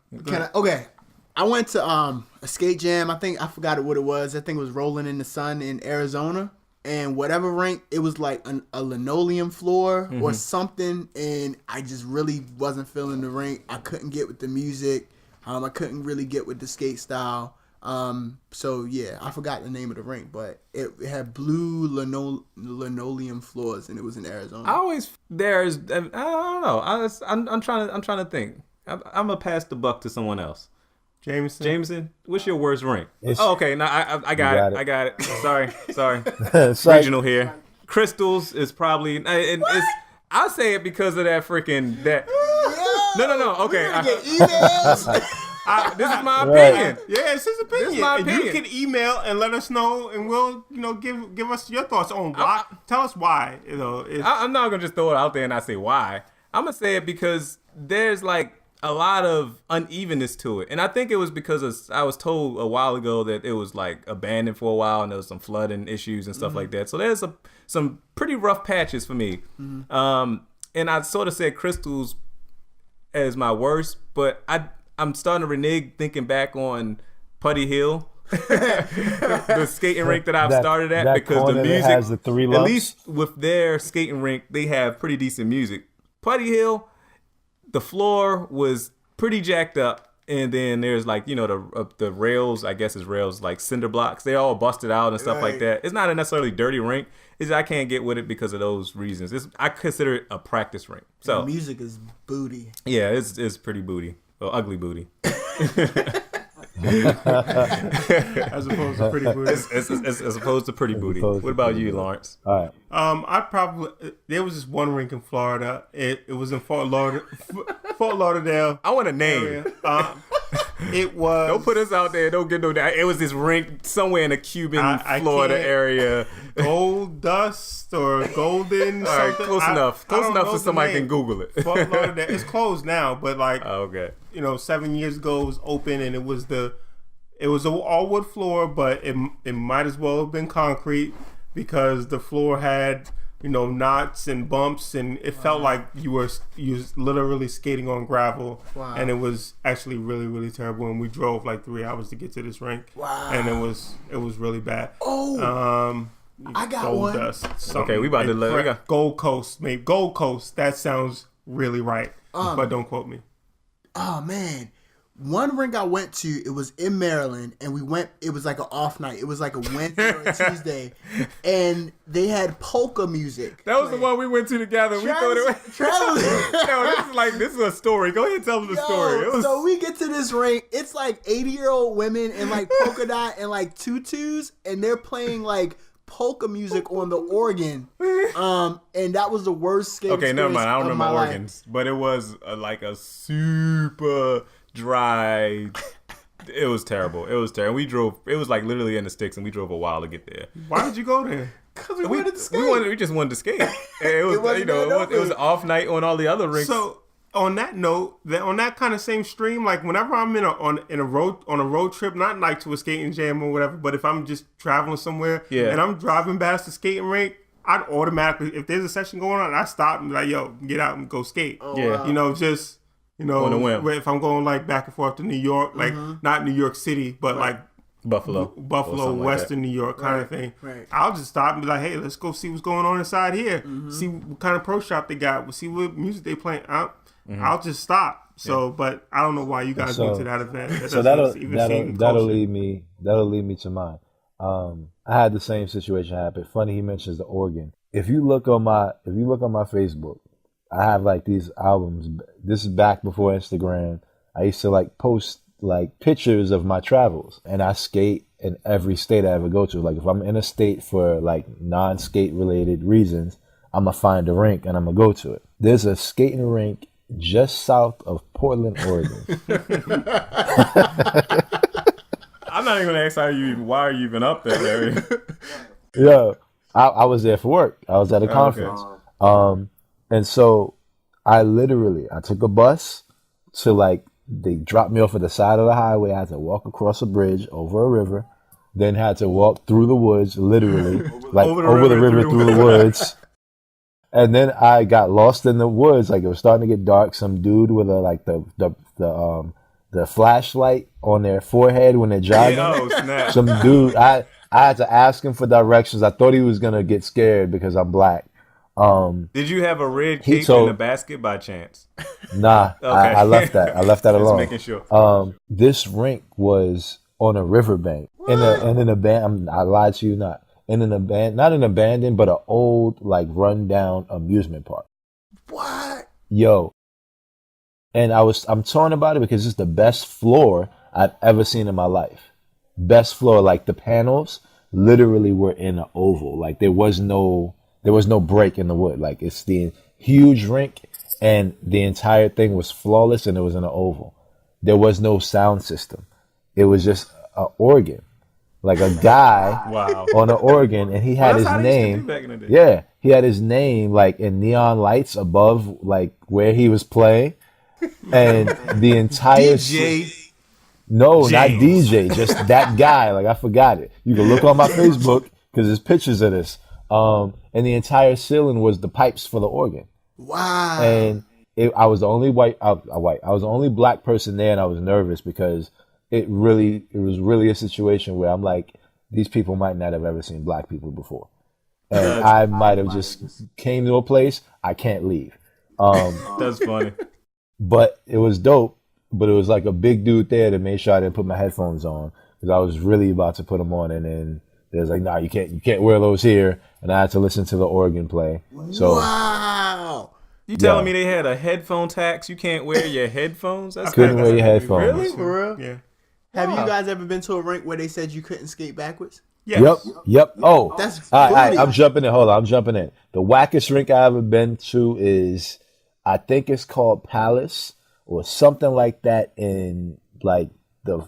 Speaker 4: Okay. I went to a skate jam. I forgot what it was. I think it was Rolling in the Sun in Arizona. and whatever rink, it was like a linoleum floor or something, and I just really wasn't feeling the rink. I couldn't get with the music. I couldn't really get with the skate style. So yeah, I forgot the name of the rink, but it had blue linoleum floors, and it was in Arizona.
Speaker 1: I don't know. I'm trying to think. I'm gonna pass the buck to someone else. Jameson, what's your worst rink? Okay, no, I got it. Sorry. Regional here. Crystals is probably. I'll say it because of that freaking that. No. Okay. This is my opinion.
Speaker 3: Yeah, it's his opinion.
Speaker 1: This is my opinion.
Speaker 3: You can email and let us know, and we'll, give us your thoughts on why. Tell us why.
Speaker 1: I'm not gonna just throw it out there and I say why. I'm gonna say it because there's like a lot of unevenness to it, and I think it was because I was told a while ago that it was like abandoned for a while, and there was some flooding issues and stuff like that. So there's some pretty rough patches for me. And I sort of said Crystals as my worst, but I'm starting to renege thinking back on Putty Hill, the skating rink that I've started at, because the music
Speaker 2: has the 3 lumps.
Speaker 1: At least with their skating rink, they have pretty decent music. Putty Hill, the floor was pretty jacked up, and then there's like the rails. I guess it's rails like cinder blocks. They're all busted out and stuff like that. It's not a necessarily dirty rink. I can't get with it because of those reasons. I consider it a practice rink. So
Speaker 4: the music is booty.
Speaker 1: Yeah, it's pretty booty. Well, ugly booty.
Speaker 3: As opposed to pretty booty.
Speaker 1: As opposed to pretty booty. What about you, Lawrence?
Speaker 2: All
Speaker 3: right. There was this one rink in Florida. It was in Fort Lauderdale.
Speaker 1: I want a name.
Speaker 3: It was.
Speaker 1: Don't put us out there. Don't get no. It was this rink somewhere in the Cuban, Florida area.
Speaker 3: Gold Dust or Golden.
Speaker 1: All right, close enough. Close enough so somebody can Google it.
Speaker 3: Fort Lauderdale. It's closed now, but like,
Speaker 1: okay.
Speaker 3: 7 years ago it was open, and it was an all wood floor, but it might as well have been concrete because the floor had knots and bumps, and it felt like you was literally skating on gravel.
Speaker 4: Wow.
Speaker 3: And it was actually really, really terrible. And we drove like 3 hours to get to this rink.
Speaker 4: Wow.
Speaker 3: And it was really bad.
Speaker 4: Oh, I got
Speaker 3: Gold
Speaker 4: one.
Speaker 3: Dust.
Speaker 1: Okay, we about to
Speaker 3: Gold Coast, maybe Gold Coast. That sounds really right, but don't quote me.
Speaker 4: Oh man. One rink I went to, it was in Maryland, and it was like an off night. It was like a Wednesday or a Tuesday, and they had polka music.
Speaker 1: That was the one we went to together. We thought it was... this is a story. Go ahead and tell them the story.
Speaker 4: So we get to this rink. It's like 80-year-old women in like polka dot and like tutus, and they're playing like polka music on the organ. And that was the worst skate experience.
Speaker 1: Okay, never mind. I don't remember
Speaker 4: my
Speaker 1: organs, but it was like a super dry. It was terrible. We drove. It was like literally in the sticks, and we drove a while to get there.
Speaker 3: Why did you go there?
Speaker 4: Because we wanted to skate.
Speaker 1: We just wanted to skate. And it was it was an off night on all the other rinks.
Speaker 3: So on that note, on that kind of same stream, like whenever I'm on a road trip, not like to a skating jam or whatever, but if I'm just traveling somewhere and I'm driving past the skating rink, I'd automatically, if there's a session going on, I stop and be like, yo, get out and go skate.
Speaker 4: Oh, yeah.
Speaker 3: Wow.
Speaker 1: On a whim.
Speaker 3: If I'm going like back and forth to New York, like not New York City, but like
Speaker 1: Buffalo,
Speaker 3: Western New York kind of thing.
Speaker 4: Right.
Speaker 3: I'll just stop and be like, hey, let's go see what's going on inside here. See what kind of pro shop they got. We'll see what music they playing. I'll just stop. So, but I don't know why you guys went to that event.
Speaker 2: That'll lead me to mine. I had the same situation happen. Funny he mentions the organ. If you look on my Facebook, I have like these albums. This is back before Instagram. I used to like post like pictures of my travels, and I skate in every state I ever go to. Like if I'm in a state for like non-skate related reasons, I'm gonna find a rink and I'm gonna go to it. There's a skating rink just south of Portland, Oregon.
Speaker 1: I'm not even gonna ask why are you even up there, Larry?
Speaker 2: Yeah, I was there for work. I was at a conference. Okay. And so I took a bus to like, they dropped me off at the side of the highway. I had to walk across a bridge over a river, then had to walk through the woods, literally, like over the river through the woods. And then I got lost in the woods. Like it was starting to get dark. Some dude with the flashlight on their forehead when they're driving.
Speaker 1: Oh, snap.
Speaker 2: Some dude, I had to ask him for directions. I thought he was gonna get scared because I'm black.
Speaker 1: Did you have a red
Speaker 2: He
Speaker 1: cape in
Speaker 2: told-
Speaker 1: the basket by chance?
Speaker 2: Nah,
Speaker 1: Okay.
Speaker 2: I left that. I left that
Speaker 1: Just
Speaker 2: alone.
Speaker 1: making sure.
Speaker 2: This rink was on a riverbank in an abandoned. I lied to you not in an abandoned, not an abandoned, but an old like rundown amusement park.
Speaker 4: What?
Speaker 2: Yo, and I'm torn about it because it's the best floor I've ever seen in my life. Best floor, like the panels literally were in an oval. Like there was no break in the wood. Like it's the huge rink, and the entire thing was flawless, and it was in an oval. There was no sound system. It was just an organ, like a guy
Speaker 1: Wow.
Speaker 2: on an organ, and he had
Speaker 1: That's
Speaker 2: his
Speaker 1: how they used to do
Speaker 2: name.
Speaker 1: back in the day.
Speaker 2: Yeah, he had his name like in neon lights above, like where he was playing, and the entire
Speaker 1: DJ.
Speaker 2: no,
Speaker 1: James.
Speaker 2: not DJ, just that guy. Like I forgot it. You can look on my Facebook because there's pictures of this. And the entire ceiling was the pipes for the organ.
Speaker 4: Wow.
Speaker 2: And I was the only I was the only black person there, and I was nervous because it was really a situation where I'm like, these people might not have ever seen black people before, and I might have just came to a place I can't leave.
Speaker 1: That's funny.
Speaker 2: But it was dope. But it was like a big dude there that made sure I didn't put my headphones on because I was really about to put them on, and then there's like, nah, you can't wear those here, and I had to listen to the organ play. So
Speaker 4: wow.
Speaker 1: You telling me they had a headphone tax? You can't wear your headphones? That's
Speaker 2: couldn't
Speaker 1: crazy.
Speaker 2: wear your headphones.
Speaker 1: Really?
Speaker 4: For real?
Speaker 3: Yeah.
Speaker 4: Have
Speaker 1: Wow.
Speaker 4: you guys ever been to a rink where they said you couldn't skate backwards?
Speaker 3: Yes.
Speaker 2: Yep. Oh,
Speaker 4: That's
Speaker 2: all right,
Speaker 4: booty.
Speaker 2: I'm jumping in. Hold on, I'm jumping in. The wackest rink I ever been to is, I think it's called Palace or something like that in like the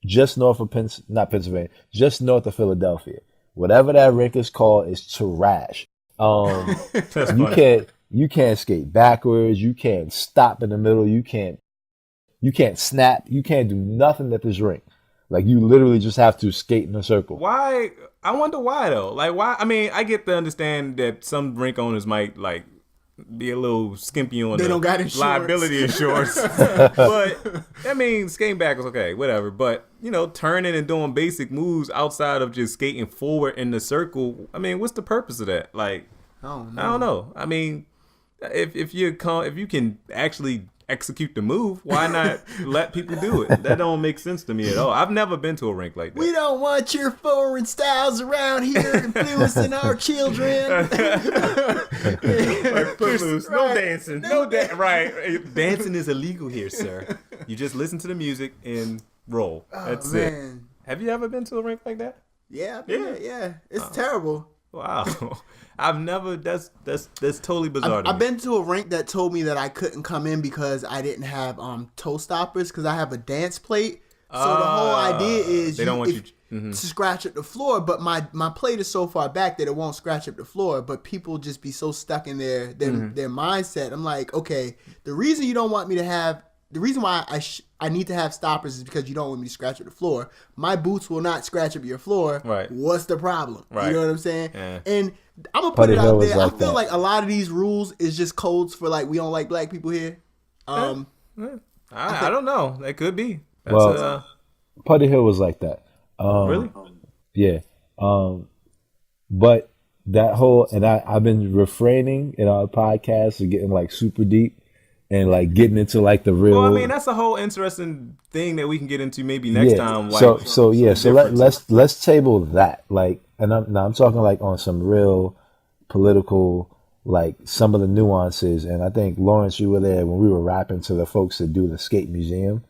Speaker 2: just north of not Pennsylvania, just north of Philadelphia. Whatever that rink is called is trash.
Speaker 1: That's
Speaker 2: You
Speaker 1: funny.
Speaker 2: can't skate backwards. You can't stop in the middle. You can't snap. You can't do nothing at this rink. Like you literally just have to skate in a circle.
Speaker 1: Why? I wonder why though. Like why? I mean, I get to understand that some rink owners might like be a little skimpy on
Speaker 4: They
Speaker 1: the
Speaker 4: don't got insurance.
Speaker 1: liability insurance. But I mean, skating back was okay, whatever. But you know, turning and doing basic moves outside of just skating forward in the circle. I mean, what's the purpose of that? Like,
Speaker 4: Oh, no.
Speaker 1: I don't know. I mean, if you can actually execute the move, why not let people do it? That don't make sense to me at all. I've never been to a rink like that.
Speaker 4: We don't want your foreign styles around here influencing our children.
Speaker 3: Like Footloose. No
Speaker 4: Right.
Speaker 3: dancing.
Speaker 1: Right. Dancing is illegal here, sir. You just listen to the music and roll. That's it.
Speaker 4: Man.
Speaker 1: Have you ever been to a rink like that?
Speaker 4: Yeah, I've been there, yeah. It's terrible.
Speaker 1: Wow. I've never. That's totally bizarre to
Speaker 4: I've
Speaker 1: me.
Speaker 4: been to a rink that told me that I couldn't come in because I didn't have toe stoppers because I have a dance plate. So the whole idea is
Speaker 1: they don't want you-
Speaker 4: to scratch up the floor, but my plate is so far back that it won't scratch up the floor. But people just be so stuck in their mindset. I'm like, okay, the reason you don't want me to have, the reason why I need to have stoppers is because you don't want me to scratch up the floor. My boots will not scratch up your floor.
Speaker 1: Right.
Speaker 4: What's the problem?
Speaker 1: Right.
Speaker 4: You know what I'm saying?
Speaker 1: Yeah.
Speaker 4: And I'm gonna put
Speaker 2: Putty
Speaker 4: it
Speaker 2: Hill
Speaker 4: out
Speaker 2: was
Speaker 4: there.
Speaker 2: like
Speaker 4: I feel
Speaker 2: that.
Speaker 4: like a lot of these rules is just codes for like we don't like black people here.
Speaker 1: I don't know. That could be. That's,
Speaker 2: Well, Putty Hill was like that.
Speaker 1: really?
Speaker 2: Yeah. But that whole, and I've been refraining in our podcast of getting like super deep and like getting into like the real.
Speaker 1: Well, I mean, that's a whole interesting thing that we can get into maybe next time. Like,
Speaker 2: So let's table that. Like, and I'm talking like on some real political, like some of the nuances. And I think Lawrence, you were there when we were rapping to the folks that do the skate museum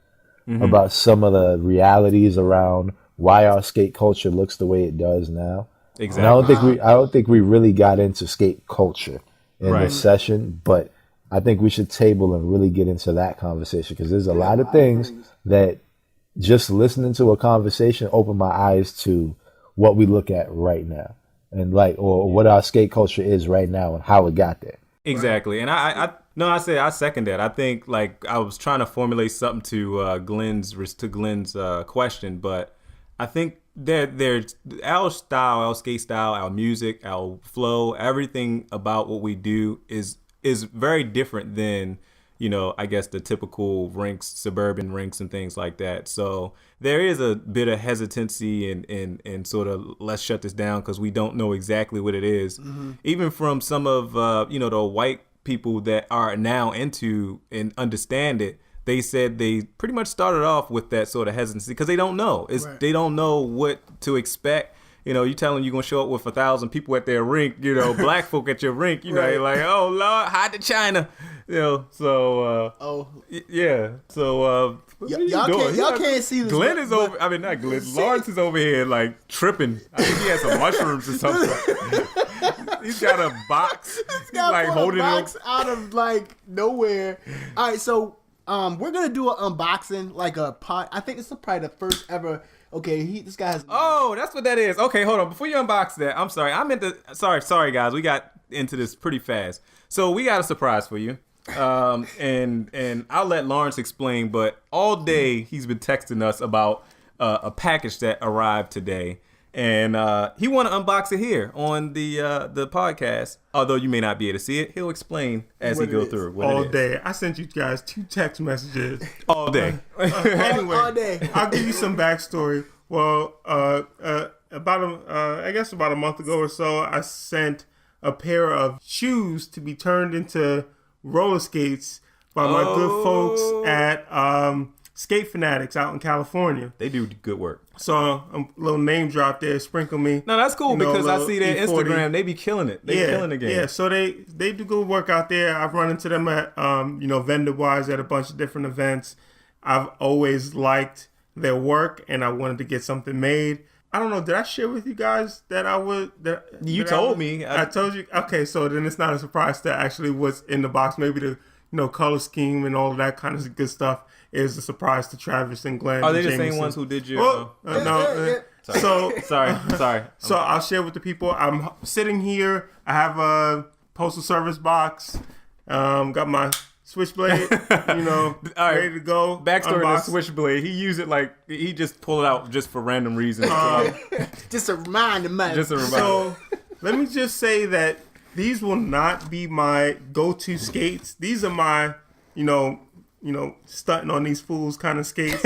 Speaker 2: about some of the realities around why our skate culture looks the way it does now.
Speaker 1: Exactly.
Speaker 2: And I don't think we really got into skate culture in
Speaker 1: Right.
Speaker 2: this session, but I think we should table and really get into that conversation because there's a lot of things that just listening to a conversation opened my eyes to what we look at right now and like, or what our skate culture is right now and how it got there.
Speaker 1: Exactly. And I second that. I think like I was trying to formulate something to Glenn's question, but I think that there's our style, our skate style, our music, our flow, everything about what we do is very different than, I guess the typical rinks, suburban rinks and things like that. So there is a bit of hesitancy and sort of let's shut this down because we don't know exactly what it is. Even from some of, the white people that are now into and understand it, they said they pretty much started off with that sort of hesitancy because they don't know. They don't know what to expect. You tell them you're going to show up with 1,000 people at their rink, black folk at your rink, you're like, oh, Lord, hide to China. So, yeah. So,
Speaker 4: y'all can't see this.
Speaker 1: Glenn is over, I mean, not Glenn, Lawrence is over here, like, tripping. I think he has some mushrooms or something. He's got a box.
Speaker 4: He's got like holding a box out of, like, nowhere. All right, so we're going to do an unboxing, like a pot. I think this is probably the first ever. Okay, this guy has.
Speaker 1: Oh, that's what that is. Okay, hold on. Before you unbox that, I'm sorry. Sorry, guys. We got into this pretty fast. So we got a surprise for you. And I'll let Lawrence explain. But all day he's been texting us about a package that arrived today, and he want to unbox it here on the podcast. Although you may not be able to see it, he'll explain as he goes through.
Speaker 3: All day. I sent you guys 2 text messages.
Speaker 1: All day.
Speaker 3: Anyway,
Speaker 4: all day.
Speaker 3: I'll give you some backstory. Well, about a month ago or so, I sent a pair of shoes to be turned into roller skates by my good folks at Skate Fanatics out in California.
Speaker 1: They do good work.
Speaker 3: So a little name drop there, sprinkle me.
Speaker 1: No, that's cool because I see their
Speaker 3: E40.
Speaker 1: Instagram. They be killing it. They killing the game.
Speaker 3: Yeah, so they do good work out there. I've run into them at vendor wise at a bunch of different events. I've always liked their work and I wanted to get something made. I don't know. Did I share with you guys that I would?
Speaker 1: You told me.
Speaker 3: I told you. Okay, so then it's not a surprise to actually what's in the box. Maybe the color scheme and all of that kind of good stuff is a surprise to Travis and Glenn.
Speaker 1: Are they the
Speaker 3: Jameson.
Speaker 1: same ones who did your?
Speaker 3: No. So
Speaker 1: sorry.
Speaker 3: So I'll share with the people. I'm sitting here. I have a postal service box. Got my switchblade, all right, ready to go.
Speaker 1: Backstory to the switchblade. He used it like he just pulled it out just for random reasons.
Speaker 4: Just a reminder, man.
Speaker 1: Just a reminder.
Speaker 3: So let me just say that these will not be my go-to skates. These are my, stunting on these fools kind of skates.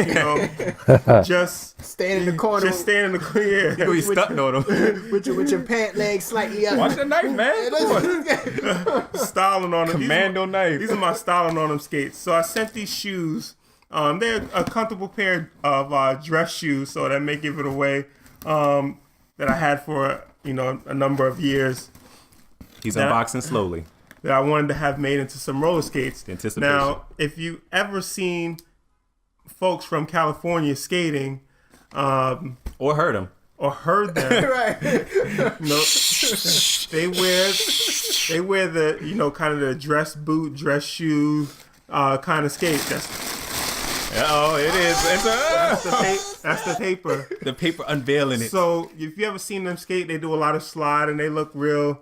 Speaker 3: Just
Speaker 4: stand in the corner.
Speaker 3: Just stand in the corner. Yeah,
Speaker 1: you be stunting on them
Speaker 4: with your pant legs slightly up.
Speaker 1: Watch the knife, man.
Speaker 3: Styling on them.
Speaker 1: Commando knife.
Speaker 3: These are my styling on them skates. So I sent these shoes. They're a comfortable pair of dress shoes, so that may give it away. That I had for a number of years.
Speaker 1: He's unboxing slowly.
Speaker 3: That I wanted to have made into some roller skates.
Speaker 1: Anticipation.
Speaker 3: Now, if you ever seen folks from California skating,
Speaker 1: or heard them,
Speaker 4: right?
Speaker 3: They wear the kind of the dress boot, dress shoe kind of skate.
Speaker 1: It is.
Speaker 3: That's the paper.
Speaker 1: The paper unveiling it.
Speaker 3: So if you ever seen them skate, they do a lot of slide and they look real.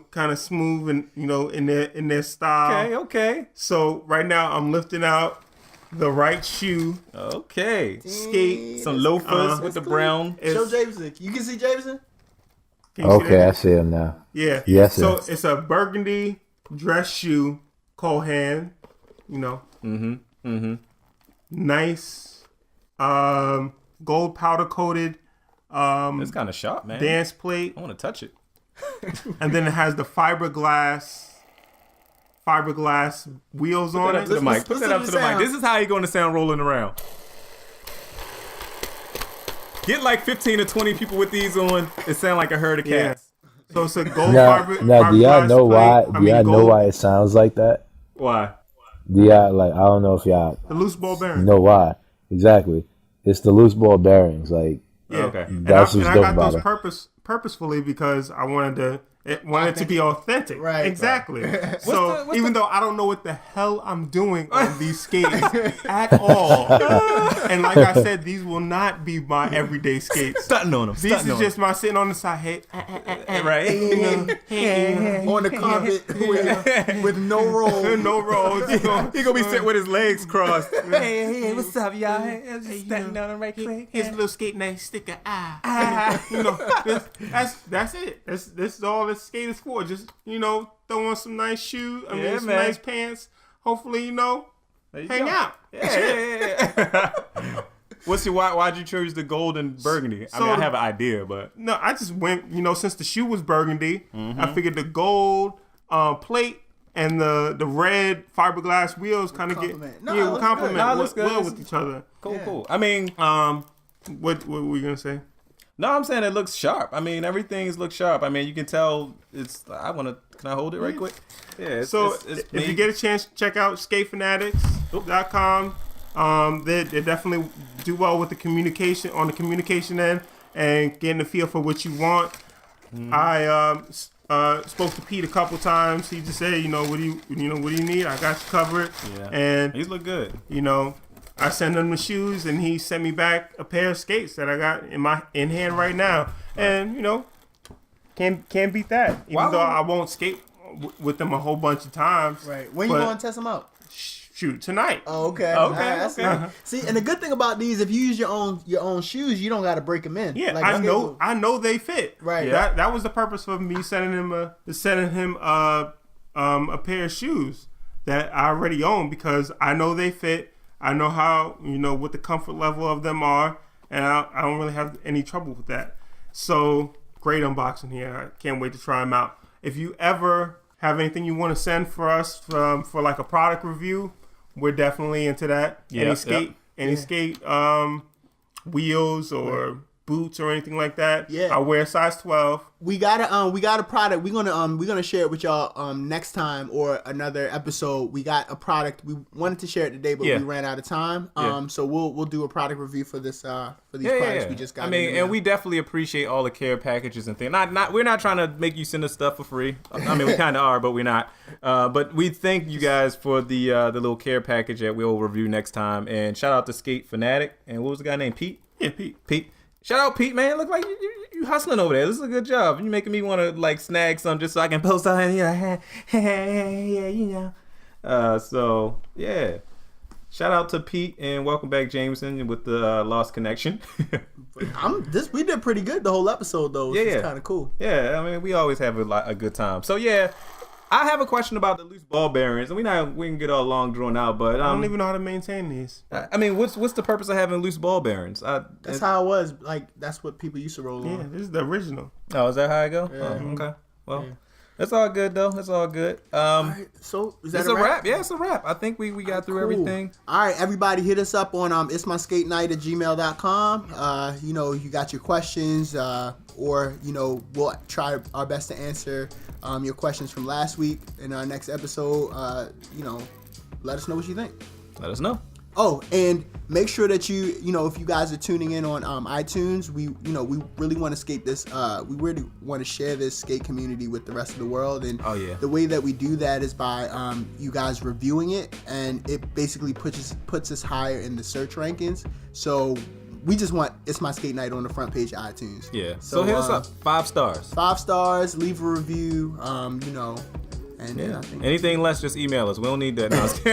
Speaker 3: Kind of smooth and, in their style.
Speaker 1: Okay.
Speaker 3: So right now I'm lifting out the right shoe.
Speaker 1: Okay.
Speaker 3: Skate.
Speaker 1: Some loafers with the brown.
Speaker 4: Show Jameson. You can see Jameson?
Speaker 2: Okay, I see him now.
Speaker 3: Yeah.
Speaker 2: Yes.
Speaker 3: So it's a burgundy dress shoe, Cohan. Nice. Gold powder coated.
Speaker 1: It's kind of sharp, man.
Speaker 3: Dance plate.
Speaker 1: I want to touch it.
Speaker 3: And then it has the fiberglass wheels on it.
Speaker 1: Put that up to the mic. This is how you're going to sound rolling around. Get like 15 or 20 people with these on. It sound like a herd of cats.
Speaker 3: Yeah. So it's a gold
Speaker 2: fiberglass. Now, do y'all know why? Do y'all know why it sounds like that?
Speaker 1: Why?
Speaker 2: Do y'all I don't know if y'all
Speaker 3: the loose ball bearing.
Speaker 2: know why exactly. It's the loose ball bearings. Like
Speaker 1: okay.
Speaker 2: That's what's
Speaker 3: I
Speaker 2: dope
Speaker 3: got
Speaker 2: about
Speaker 3: those purposefully because I wanted it to be authentic.
Speaker 4: Right.
Speaker 3: Exactly. So even though I don't know what the hell I'm doing on these skates at all, and like I said, these will not be my everyday skates.
Speaker 1: Stunting on them.
Speaker 3: These is just my sitting on the side,
Speaker 1: right?
Speaker 4: On the carpet with no rolls.
Speaker 3: No rolls.
Speaker 1: He gonna be sitting with his legs crossed. Hey, what's up, y'all? Stunting on them right quick.
Speaker 3: Here's a little skate nice sticker. That's it. This is all this skate is for. Just throw on some nice shoes. Some nice pants. hopefully, hang out.
Speaker 1: Yeah. Why'd you choose the gold and burgundy? I mean, I have an idea, but
Speaker 3: no, I just went. Since the shoe was burgundy, I figured the gold plate and the red fiberglass wheels kind of complement well with each other.
Speaker 1: Cool. I mean,
Speaker 3: what were we gonna say?
Speaker 1: No, I'm saying it looks sharp. I mean, everything looks sharp. I mean, you can tell it's. Can I hold it right quick? Yeah.
Speaker 3: If you get a chance, check out skatefanatics.com. They definitely do well with the communication end and getting a feel for what you want. I spoke to Pete a couple times. He just said, what do you need? I got you covered.
Speaker 1: Yeah.
Speaker 3: And
Speaker 1: these look good.
Speaker 3: I sent him the shoes, and he sent me back a pair of skates that I got in hand right now. And can't beat that. Even though I won't skate with them a whole bunch of times.
Speaker 4: Right. When you going to test them out?
Speaker 3: Shoot, tonight.
Speaker 4: Oh, okay.
Speaker 1: Okay.
Speaker 4: See, and the good thing about these, if you use your own shoes, you don't got to break them in.
Speaker 3: Yeah, I know they fit.
Speaker 4: Right.
Speaker 3: Yeah. That was the purpose of me sending him a pair of shoes that I already own, because I know they fit. I know how, what the comfort level of them are, and I don't really have any trouble with that. So, great unboxing here. I can't wait to try them out. If you ever have anything you want to send for us for like a product review, we're definitely into that.
Speaker 1: Yeah,
Speaker 3: any skate wheels or boots or anything like that.
Speaker 4: Yeah.
Speaker 3: I wear size 12.
Speaker 4: We got a product. We're gonna share it with y'all next time or another episode. We got a product. We wanted to share it today, but we ran out of time. So we'll do a product review for this for these products we just got.
Speaker 1: I mean, and we definitely appreciate all the care packages and things. We're not trying to make you send us stuff for free. I mean, we kind of are, but we're not. But we thank you guys for the little care package that we'll review next time. And shout out to Skate Fanatic, and what was the guy named Pete?
Speaker 3: Yeah, Pete.
Speaker 1: Shout out Pete, man. Look like you hustling over there. This is a good job. You're making me want to snag some just so I can post on here. So yeah. Shout out to Pete, and welcome back, Jameson, with the Lost Connection.
Speaker 4: We did pretty good the whole episode though. Which is kind of cool.
Speaker 1: Yeah, I mean, we always have a good time. So yeah. I have a question about the loose ball bearings, and we can get all long drawn out, but
Speaker 3: I don't even know how to maintain these.
Speaker 1: I mean, what's the purpose of having loose ball bearings?
Speaker 4: That's how it was. Like, that's what people used to roll on.
Speaker 3: Yeah, this is the original.
Speaker 1: Oh, is that how I go?
Speaker 4: Yeah.
Speaker 1: Oh, okay. Well, it's all good though. It's all good.
Speaker 4: All right, so is that
Speaker 1: it's a wrap? Yeah, it's a wrap. I think we got through everything.
Speaker 4: All right, everybody, hit us up on itsmyskatenight@gmail.com. You got your questions, or we'll try our best to answer your questions from last week in our next episode. Let us know what you think.
Speaker 1: Let us know.
Speaker 4: Oh, and make sure that if you guys are tuning in on iTunes, we really want to skate this. We really want to share this skate community with the rest of the world. And the way that we do that is by you guys reviewing it, and it basically puts us higher in the search rankings. So we just want It's My Skate Night on the front page of iTunes.
Speaker 1: Yeah. So hit us up. 5 stars.
Speaker 4: 5 stars. Leave a review. And then I think
Speaker 1: anything less, just email us. We don't need that. No, just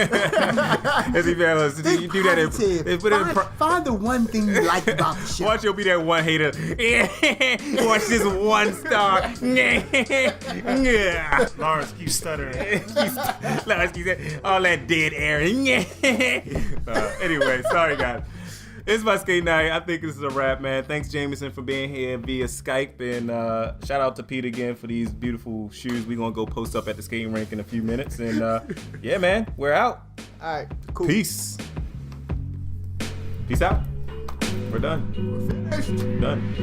Speaker 1: email us. You do that.
Speaker 4: Find the one thing you like about the show.
Speaker 1: Watch, you'll be that one hater. Watch this 1 star.
Speaker 3: Lawrence keeps stuttering.
Speaker 1: Lawrence keeps all that dead air. Anyway, sorry guys. It's my skate night. I think this is a wrap, man. Thanks, Jameson, for being here via Skype. And shout out to Pete again for these beautiful shoes. We're going to go post up at the skating rink in a few minutes. And yeah, man, we're out.
Speaker 4: All right, cool.
Speaker 1: Peace. Peace out. We're done.
Speaker 4: We're finished.
Speaker 1: Done.